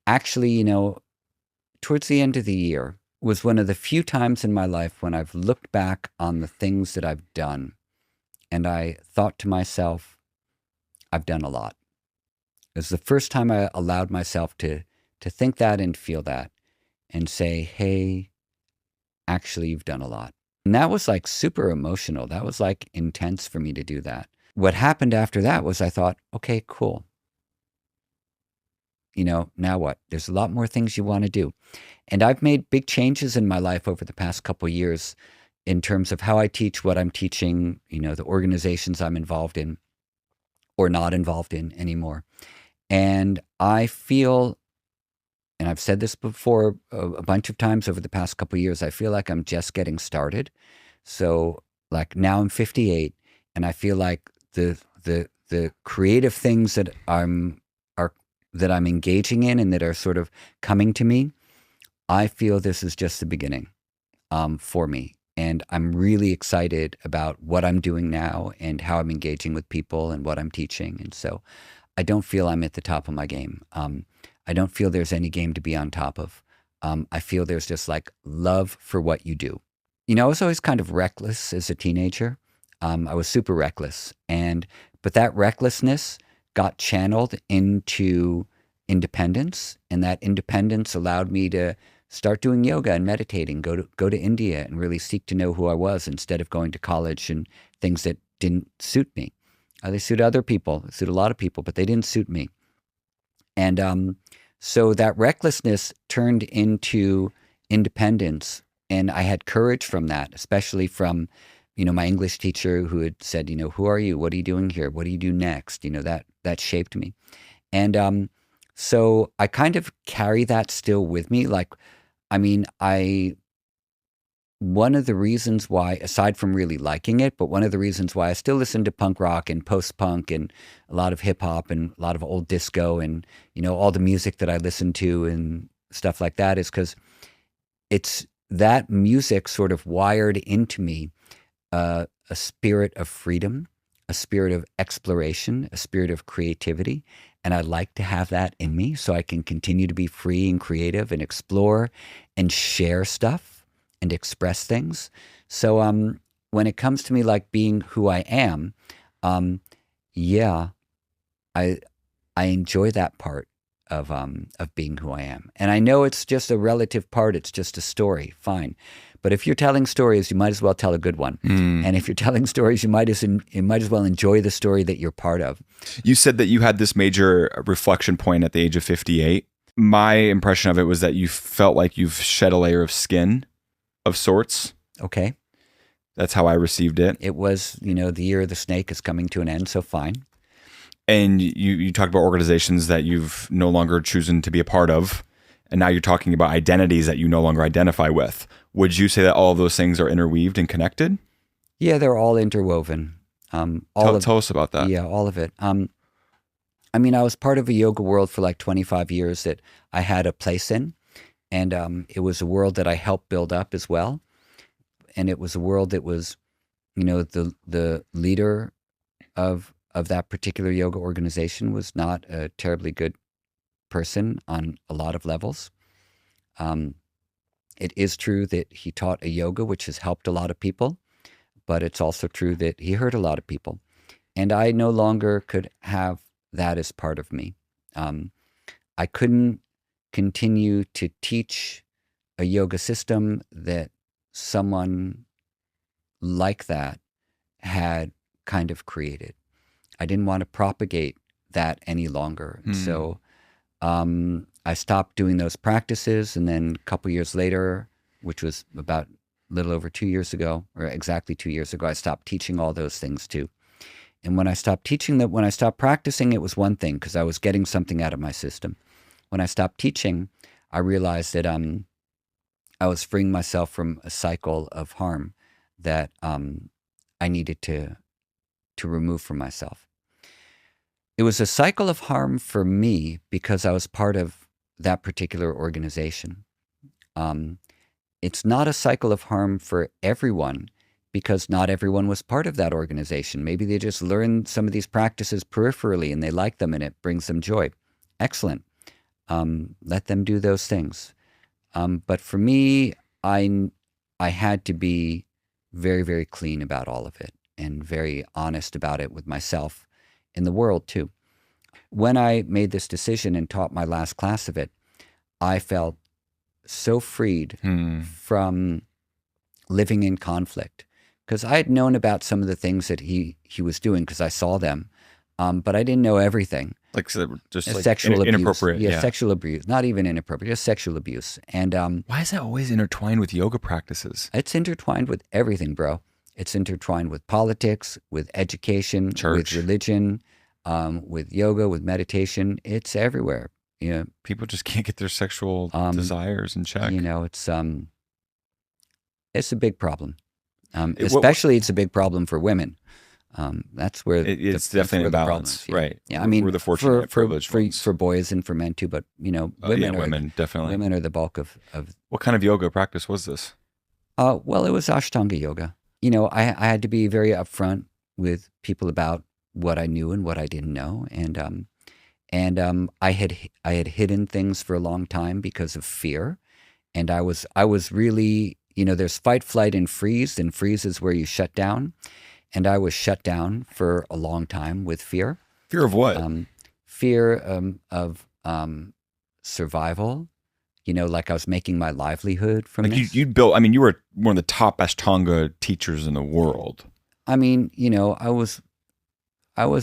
B: Actually, towards the end of the year was one of the few times in my life when I've looked back on the things that I've done and I thought to myself, I've done a lot. It was the first time I allowed myself to think that and feel that and say, hey, actually, you've done a lot. And that was like super emotional. That was like intense for me to do that. What happened after that was I thought, okay, cool. Now what? There's a lot more things you want to do. And I've made big changes in my life over the past couple of years in terms of how I teach, what I'm teaching, the organizations I'm involved in or not involved in anymore. And I feel, and I've said this before a bunch of times over the past couple of years, I feel like I'm just getting started. So like now I'm 58 and I feel like the creative things that I'm engaging in and that are sort of coming to me, I feel this is just the beginning for me. And I'm really excited about what I'm doing now and how I'm engaging with people and what I'm teaching. And so I don't feel I'm at the top of my game. I don't feel there's any game to be on top of. I feel there's just like love for what you do. I was always kind of reckless as a teenager. I was super reckless. But that recklessness got channeled into independence. And that independence allowed me to start doing yoga and meditating, go to India and really seek to know who I was instead of going to college and things that didn't suit me. They suit other people, they suit a lot of people, but they didn't suit me. And so that recklessness turned into independence. And I had courage from that, especially from, my English teacher who had said, who are you? What are you doing here? What do you do next? That shaped me. And so I kind of carry that still with me. One of the reasons why, aside from really liking it, but one of the reasons why I still listen to punk rock and post-punk and a lot of hip-hop and a lot of old disco and, all the music that I listen to and stuff like that is because it's that music sort of wired into me a spirit of freedom, a spirit of exploration, a spirit of creativity. And I like to have that in me so I can continue to be free and creative and explore and share stuff and express things. So when it comes to me like being who I am, yeah, I enjoy that part of being who I am. And I know it's just a relative part. It's just a story. Fine. But if you're telling stories, you might as well tell a good one. And if you're telling stories, you might as well enjoy the story that you're part of.
A: You said that you had this major reflection point at the age of 58. My impression of it was that you felt like you've shed a layer of skin of sorts.
B: Okay.
A: That's how I received it.
B: It was, the year of the snake is coming to an end, so fine.
A: And you talked about organizations that you've no longer chosen to be a part of. And now you're talking about identities that you no longer identify with. Would you say that all of those things are interweaved and connected?
B: Yeah, they're all interwoven.
A: Tell us about that.
B: Yeah, all of it. I was part of a yoga world for like 25 years that I had a place in. And it was a world that I helped build up as well. And it was a world that was, the leader of that particular yoga organization was not a terribly good person on a lot of levels. It is true that he taught a yoga which has helped a lot of people, but it's also true that he hurt a lot of people. And I no longer could have that as part of me. I couldn't continue to teach a yoga system that someone like that had kind of created. I didn't want to propagate that any longer. So I stopped doing those practices, and then a couple years later, which was about a little over 2 years ago, or exactly 2 years ago, I stopped teaching all those things too. And when I stopped teaching that, when I stopped practicing, it was one thing because I was getting something out of my system. When I stopped teaching, I realized that I was freeing myself from a cycle of harm that I needed to remove from myself. It was a cycle of harm for me because I was part of that particular organization. It's not a cycle of harm for everyone because not everyone was part of that organization. Maybe they just learned some of these practices peripherally and they like them and it brings them joy. Excellent. Let them do those things. But for me, I had to be very, very clean about all of it and very honest about it with myself in the world too. When I made this decision and taught my last class of it, I felt so freed from living in conflict because I had known about some of the things that he was doing because I saw them, but I didn't know everything.
A: Like just like
B: sexual abuse.
A: Inappropriate.
B: Yeah, sexual abuse. Not even inappropriate, just sexual abuse. And
A: why is that always intertwined with yoga practices?
B: It's intertwined with everything, bro. It's intertwined with politics, with education,
A: Church.
B: with religion, with yoga, with meditation. It's everywhere.
A: People just can't get their sexual desires in check.
B: It's a big problem. Especially it's a big problem for women. That's where
A: it's definitely a balance, right?
B: Yeah, I mean,
A: we're the fortunate, privileged ones.
B: for boys and for men too. But
A: women definitely.
B: Women are the bulk of.
A: What kind of yoga practice was this?
B: Well, it was Ashtanga yoga. I had to be very upfront with people about what I knew and what I didn't know, and I had hidden things for a long time because of fear, and I was really, there's fight, flight, and freeze is where you shut down. And I was shut down for a long time with fear.
A: Fear of what?
B: Fear of survival. Like I was making my livelihood from this.
A: You built. I mean, you were one of the top Ashtanga teachers in the world.
B: I mean, I was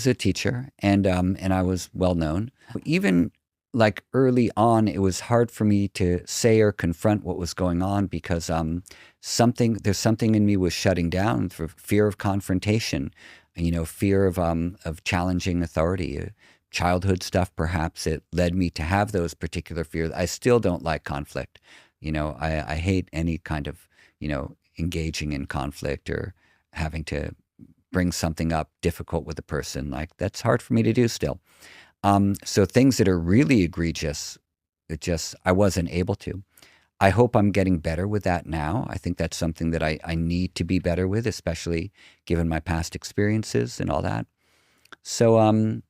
B: a teacher, and I was well known. Even like early on, it was hard for me to say or confront what was going on because there's something in me was shutting down for fear of confrontation, fear of challenging authority, childhood stuff. Perhaps it led me to have those particular fears. I still don't like conflict. I hate any kind of engaging in conflict or having to bring something up difficult with a person. Like that's hard for me to do still. So things that are really egregious, I wasn't able to. I hope I'm getting better with that now. I think that's something that I need to be better with, especially given my past experiences and all that. So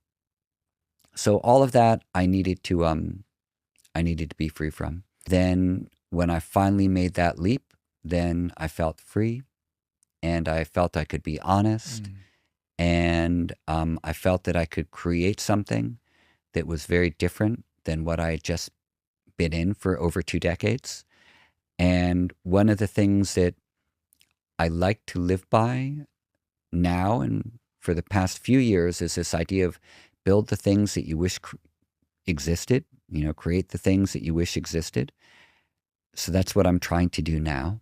B: so all of that I needed to be free from. Then when I finally made that leap, then I felt free, and I felt I could be honest, and I felt that I could create something that was very different than what I had just been in for over 2 decades. And one of the things that I like to live by now and for the past few years is this idea of build the things that you wish existed, create the things that you wish existed. So that's what I'm trying to do now.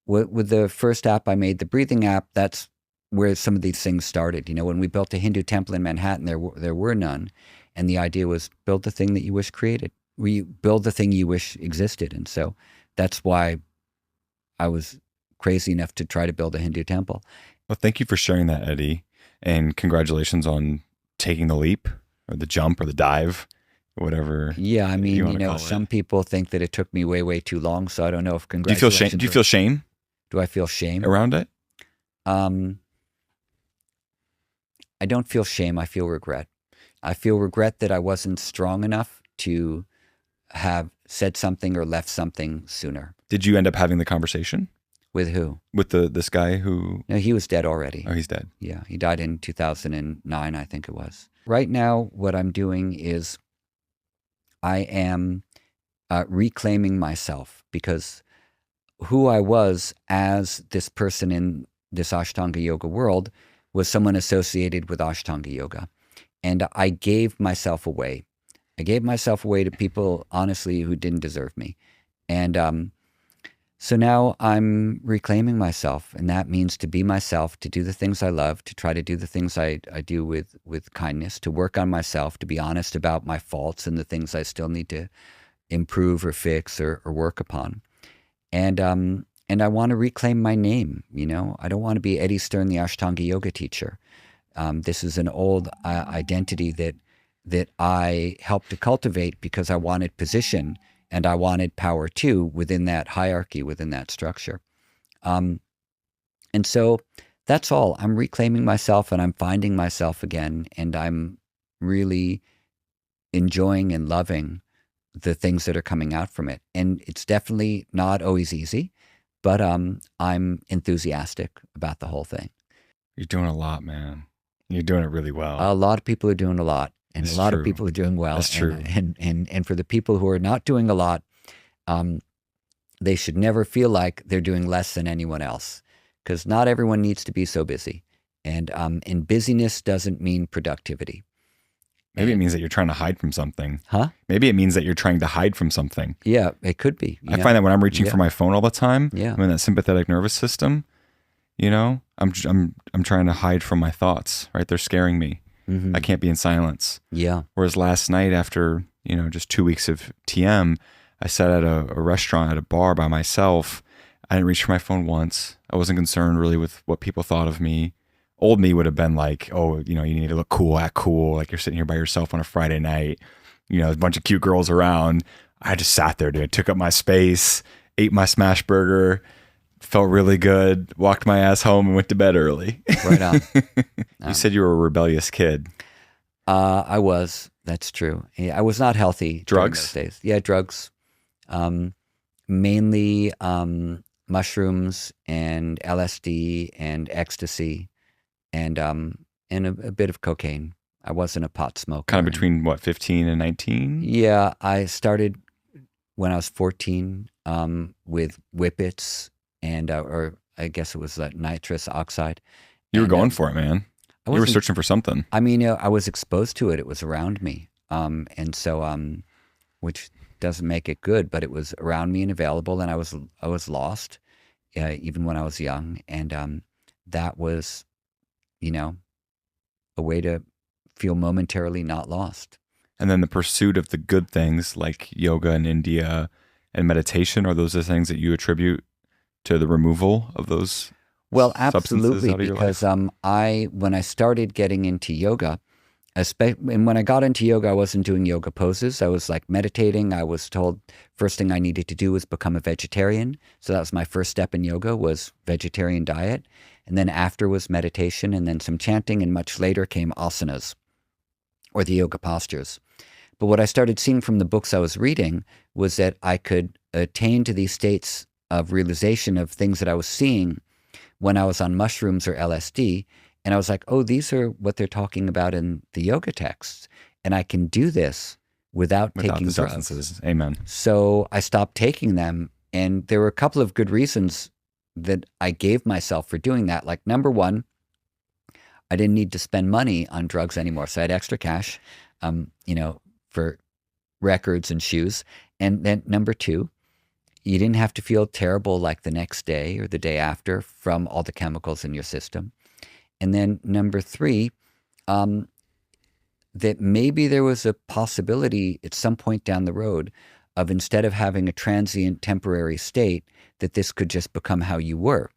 B: With the first app I made, the breathing app, that's where some of these things started. When we built a Hindu temple in Manhattan, there were none. And the idea was build the thing that you wish created. Build the thing you wish existed. And so that's why I was crazy enough to try to build a Hindu temple.
A: Well, thank you for sharing that, Eddie. And congratulations on taking the leap or the jump or the dive, whatever.
B: Yeah, I mean,
A: you call
B: some
A: it.
B: people think that it took me way, way too long. So I don't know if
A: Do you feel shame?
B: congratulations.
A: Do you feel shame
B: Do I feel shame?
A: around it?
B: I don't feel shame. I feel regret. I feel regret that I wasn't strong enough to have said something or left something sooner.
A: Did you end up having the conversation
B: With who?
A: with this guy who?
B: No, he was dead already.
A: Oh, he's dead.
B: Yeah, he died in 2009, I think it was. Right now, what I'm doing is I am reclaiming myself, because who I was as this person in this Ashtanga yoga world was someone associated with Ashtanga yoga. And I gave myself away. I gave myself away to people, honestly, who didn't deserve me. And so now I'm reclaiming myself, and that means to be myself, to do the things I love, to try to do the things I do with kindness, to work on myself, to be honest about my faults and the things I still need to improve or fix or work upon. And I want to reclaim my name. I don't want to be Eddie Stern, the Ashtanga yoga teacher. This is an old identity that I helped to cultivate because I wanted position and I wanted power too within that hierarchy, within that structure. And so that's all. I'm reclaiming myself and I'm finding myself again, and I'm really enjoying and loving the things that are coming out from it. And it's definitely not always easy, but I'm enthusiastic about the whole thing.
A: You're doing a lot, man. You're doing it really well.
B: A lot of people are doing a lot, and
A: That's
B: a lot
A: true.
B: of people are doing well.
A: That's true.
B: And for the people who are not doing a lot, they should never feel like they're doing less than anyone else, because not everyone needs to be so busy. And busyness doesn't mean productivity.
A: Maybe it means that you're trying to hide from something.
B: Huh?
A: Maybe it means that you're trying to hide from something.
B: Yeah, it could be.
A: I find that when I'm reaching for my phone all the time,
B: Yeah.
A: I'm in that sympathetic nervous system. I'm trying to hide from my thoughts. Right? They're scaring me.
B: Mhm.
A: I can't be in silence.
B: Yeah.
A: Whereas last night, after just 2 weeks of TM, I sat at a restaurant at a bar by myself. I didn't reach for my phone once. I wasn't concerned really with what people thought of me. Old me would have been like, oh, you need to look cool, act cool, like you're sitting here by yourself on a Friday night. A bunch of cute girls around. I just sat there, dude. Took up my space, ate my smash burger, felt really good, walked my ass home, and went to bed early.
B: Right on.
A: You said you were a rebellious kid.
B: I was. That's true. Yeah, I was not healthy during
A: Drugs?
B: those days. Yeah, drugs. Mainly mushrooms and LSD and ecstasy and a bit of cocaine. I wasn't a pot smoker.
A: Kind of between, 15 and 19?
B: Yeah, I started when I was 14 with whippets and, or I guess it was nitrous oxide.
A: You were
B: And,
A: going for it, man. You were
B: wasn't-
A: searching for something.
B: I mean, I was exposed to it. It was around me. And so, which doesn't make it good, but it was around me and available, and I was lost, even when I was young. And that was, a way to feel momentarily not lost.
A: And then the pursuit of the good things like yoga and India and meditation, are those the things that you attribute to the removal of those?
B: Well,
A: substances
B: absolutely,
A: out of your
B: because when I started getting into yoga, And when I got into yoga, I wasn't doing yoga poses. I was like meditating. I was told first thing I needed to do was become a vegetarian. So that was my first step in yoga, was vegetarian diet. And then after was meditation, and then some chanting, and much later came asanas, or the yoga postures. But what I started seeing from the books I was reading was that I could attain to these states of realization of things that I was seeing when I was on mushrooms or LSD. And I was like, oh, these are what they're talking about in the yoga texts. And I can do this without taking
A: the
B: drugs.
A: substances. Amen.
B: So I stopped taking them. And there were a couple of good reasons that I gave myself for doing that. Like, number one, I didn't need to spend money on drugs anymore. So I had extra cash, for records and shoes. And then number two, you didn't have to feel terrible like the next day or the day after from all the chemicals in your system. And then number three, that maybe there was a possibility at some point down the road of, instead of having a transient temporary state, that this could just become how you were,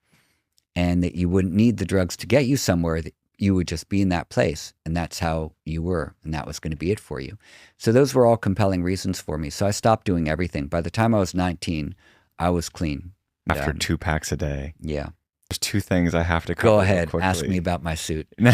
B: and that you wouldn't need the drugs to get you somewhere, that you would just be in that place, and that's how you were, and that was going to be it for you. So those were all compelling reasons for me. So I stopped doing everything. By the time I was 19, I was clean.
A: After 2 packs a day.
B: Yeah.
A: There's 2 things I have to cover.
B: Go ahead.
A: Quickly.
B: Ask me about my suit.
A: And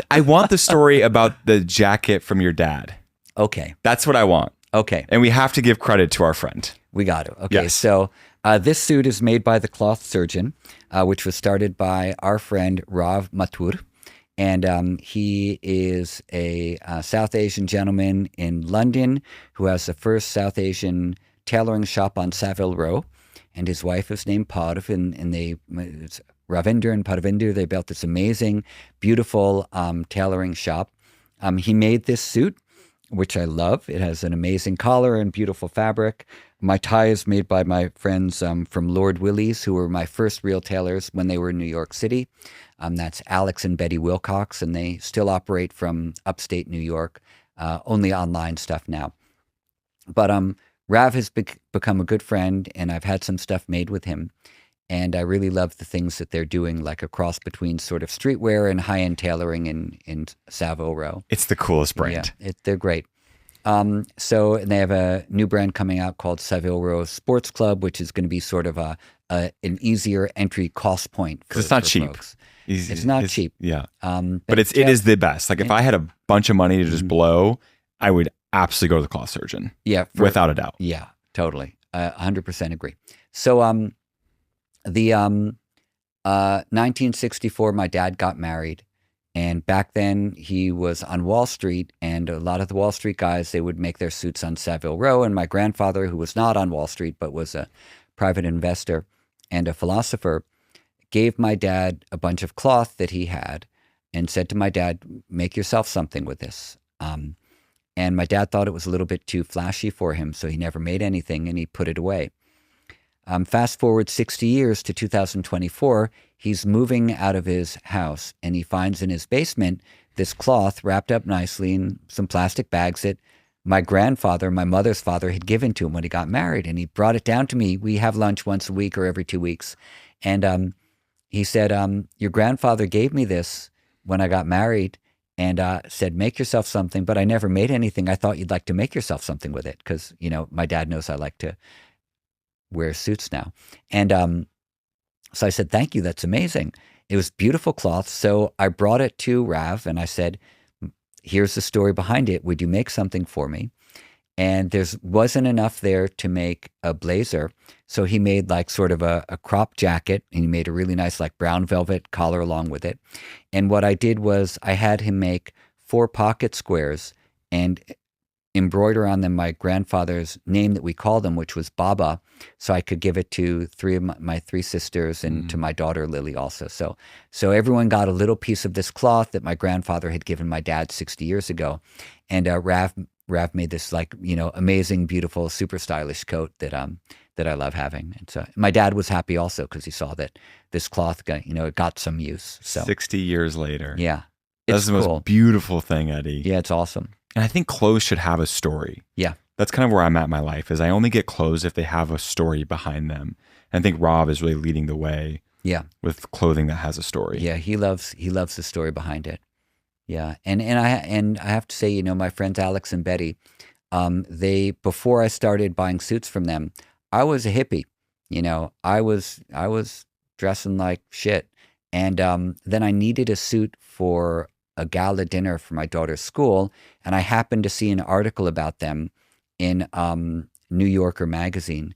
A: I want the story about the jacket from your dad.
B: Okay.
A: That's what I want.
B: Okay.
A: And we have to give credit to our friend.
B: We got to. Okay.
A: Yes.
B: So this suit is made by the cloth surgeon, which was started by our friend Rav Mathur. And he is a South Asian gentleman in London who has the first South Asian tailoring shop on Savile Row. And his wife is named Parv, and it's Ravinder and Parvinder. They built this amazing, beautiful tailoring shop. He made this suit, which I love. It has an amazing collar and beautiful fabric. My tie is made by my friends from Lord Willie's, who were my first real tailors when they were in New York City. That's Alex and Betty Wilcox, and they still operate from upstate New York, only online stuff now. But Rav has become a good friend, and I've had some stuff made with him. And I really love the things that they're doing, like a cross between sort of streetwear and high-end tailoring in Savile Row.
A: It's the coolest brand.
B: Yeah, they're great. And they have a new brand coming out called Savile Row Sports Club, which is going to be sort of an easier entry cost point.
A: Because it's not cheap.
B: Folks. It's not cheap.
A: Yeah. But it is the best. Like, if I had a bunch of money to just blow, I would absolutely go to the cloth surgeon.
B: Yeah.
A: Without a doubt.
B: Yeah, totally. 100% agree. So the 1964, my dad got married. And back then he was on Wall Street, and a lot of the Wall Street guys, they would make their suits on Savile Row. And my grandfather, who was not on Wall Street, but was a private investor and a philosopher, gave my dad a bunch of cloth that he had and said to my dad, make yourself something with this. And my dad thought it was a little bit too flashy for him, so he never made anything, and he put it away. Fast forward 60 years to 2024, he's moving out of his house, and he finds in his basement this cloth wrapped up nicely in some plastic bags that my grandfather, my mother's father, had given to him when he got married. And he brought it down to me. We have lunch once a week or every 2 weeks. And he said, your grandfather gave me this when I got married, and said, make yourself something, but I never made anything. I thought you'd like to make yourself something with it, because, my dad knows I like to wear suits now. And so I said, thank you, that's amazing. It was beautiful cloth. So I brought it to Rav, and I said, here's the story behind it. Would you make something for me? And there wasn't enough there to make a blazer. So he made like sort of a crop jacket, and he made a really nice like brown velvet collar along with it. And what I did was I had him make 4 pocket squares and embroider on them my grandfather's name that we called him, which was Baba, so I could give it to 3 of my 3 sisters and to my daughter Lily also. So everyone got a little piece of this cloth that my grandfather had given my dad 60 years ago. And Rav made this like, amazing, beautiful, super stylish coat that I love having. And so my dad was happy also, because he saw that this cloth got some use. So
A: 60 years later.
B: Yeah.
A: That's the most beautiful thing, Eddie.
B: Yeah, it's awesome.
A: And I think clothes should have a story.
B: Yeah.
A: That's kind of where I'm at in my life, is I only get clothes if they have a story behind them. And I think Rob is really leading the way
B: Yeah.
A: with clothing that has a story.
B: Yeah, he loves the story behind it. Yeah, and I have to say, you know, my friends Alex and Betty, they before I started buying suits from them, I was a hippie. You know, I was dressing like shit, and then I needed a suit for a gala dinner for my daughter's school, and I happened to see an article about them in New Yorker magazine,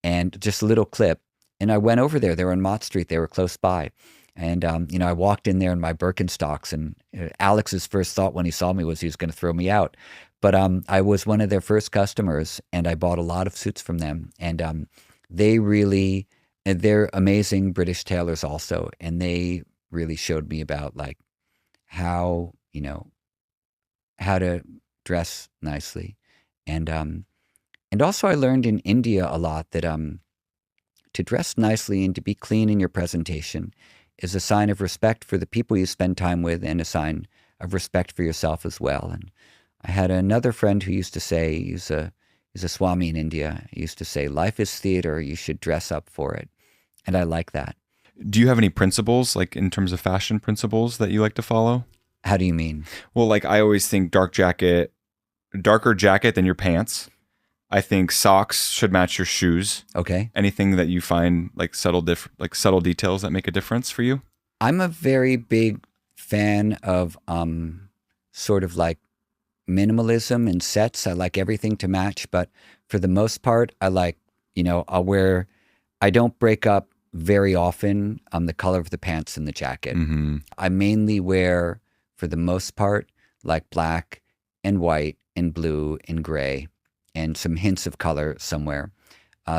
B: and just a little clip. And I went over there. They were on Mott Street. They were close by. And, you know, I walked in there in my Birkenstocks, and Alex's first thought when he saw me was he was going to throw me out. But I was one of their first customers, and I bought a lot of suits from them. And they're amazing British tailors also. And they really showed me about like how, you know, how to dress nicely. And also I learned in India a lot that to dress nicely and to be clean in your presentation is a sign of respect for the people you spend time with and a sign of respect for yourself as well. And I had another friend who used to say, he's a Swami in India, he used to say, life is theater, you should dress up for it. And I like that.
A: Do you have any principles, like in terms of fashion principles that you like to follow?
B: How do you mean?
A: Well, like I always think darker jacket than your pants. I think socks should match your shoes.
B: Okay.
A: Anything that you find like subtle details that make a difference for you?
B: I'm a very big fan of sort of like minimalism and sets. I like everything to match, but for the most part, I like, you know, I don't break up very often the color of the pants and the jacket.
A: Mm-hmm.
B: I mainly wear, for the most part, like black and white and blue and gray, and some hints of color somewhere.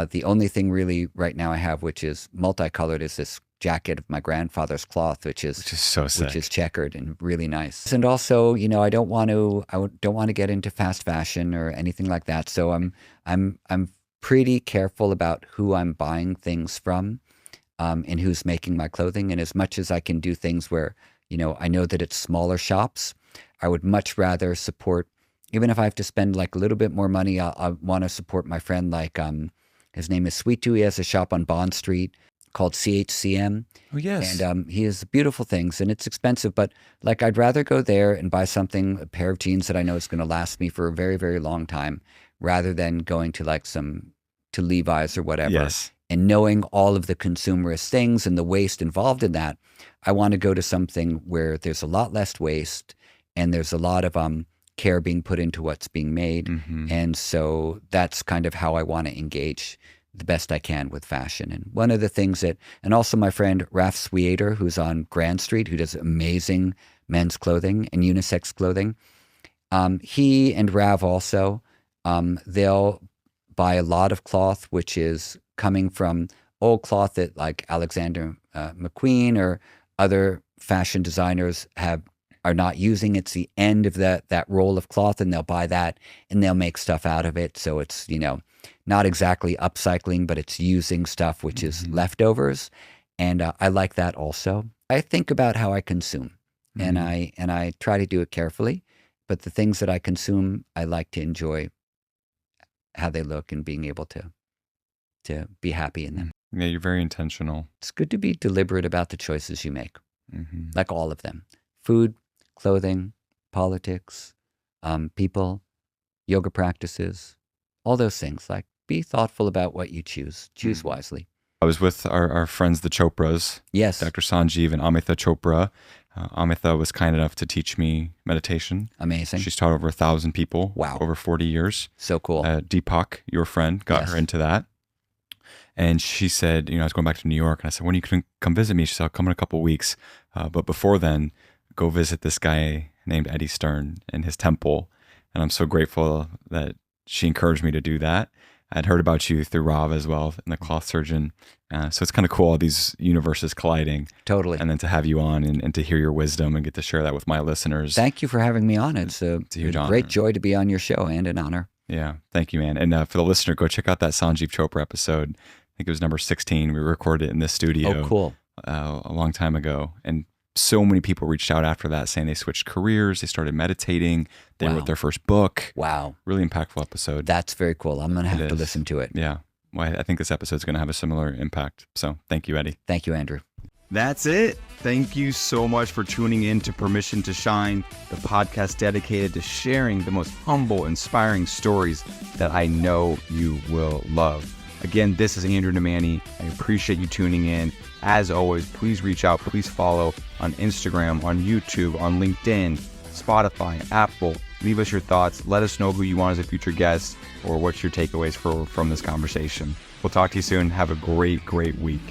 B: The only thing really right now I have, which is multicolored, is this jacket of my grandfather's cloth, which is
A: so sick.
B: Which is checkered and really nice. And also, you know, I don't want to get into fast fashion or anything like that. So I'm pretty careful about who I'm buying things from, and who's making my clothing. And as much as I can do things where, you know, I know that it's smaller shops, I would much rather support. Even if I have to spend like a little bit more money, I want to support my friend. Like, his name is Sweetu. He has a shop on Bond Street called CHCM.
A: Oh, yes.
B: And he has beautiful things, and it's expensive. But like, I'd rather go there and buy a pair of jeans that I know is going to last me for a very, very long time, rather than going to like to Levi's or whatever.
A: Yes.
B: And knowing all of the consumerist things and the waste involved in that, I want to go to something where there's a lot less waste and there's a lot of care being put into what's being made.
A: Mm-hmm.
B: And so that's kind of how I want to engage the best I can with fashion. And one of the things and also my friend Raf Sweater, who's on Grand Street, who does amazing men's clothing and unisex clothing. He and Rav also, they'll buy a lot of cloth, which is coming from old cloth that like Alexander McQueen or other fashion designers are not using. It's the end of that roll of cloth, and they'll buy that and they'll make stuff out of it. So it's, you know, not exactly upcycling, but it's using stuff which is leftovers. And I like that also. I think about how I consume, and I try to do it carefully. But the things that I consume, I like to enjoy how they look and being able to be happy in them.
A: Yeah, you're very intentional.
B: It's good to be deliberate about the choices you make,
A: Mm-hmm.
B: like all of them. Food, clothing, politics, people, yoga practices, all those things. Like, be thoughtful about what you choose. Choose wisely.
A: I was with our friends, the Chopras,
B: Yes.
A: Dr. Sanjeev and Amitha Chopra. Amitha was kind enough to teach me meditation.
B: Amazing.
A: She's taught over 1,000 people.
B: Wow.
A: Over 40 years.
B: So cool.
A: Deepak, your friend, got her into that. And she said, you know, I was going back to New York, and I said, when are you going to come visit me? She said, I'll come in a couple of weeks. But before then, go visit this guy named Eddie Stern in his temple. And I'm so grateful that she encouraged me to do that. I'd heard about you through Rob as well, and the cloth surgeon. So it's kind of cool, all these universes colliding.
B: Totally.
A: And then to have you on and to hear your wisdom and get to share that with my listeners.
B: Thank you for having me on. It's a
A: huge honor.
B: Great joy to be on your show, and an honor.
A: Yeah. Thank you, man. And for the listener, go check out that Sanjeev Chopra episode. I think it was number 16. We recorded it in this studio.
B: Oh, cool.
A: A long time ago. And so many people reached out after that saying they switched careers. They started meditating. They wrote their first book.
B: Wow.
A: Really impactful episode.
B: That's very cool. I'm going to have to listen to it.
A: Yeah. Well, I think this episode is going to have a similar impact. So thank you, Eddie.
B: Thank you, Andrew.
A: That's it. Thank you so much for tuning in to Permission to Shine, the podcast dedicated to sharing the most humble, inspiring stories that I know you will love. Again, this is Andrew Nemani. I appreciate you tuning in. As always, please reach out, please follow on Instagram, on YouTube, on LinkedIn, Spotify, Apple. Leave us your thoughts. Let us know who you want as a future guest or what's your takeaways from this conversation. We'll talk to you soon. Have a great, great week.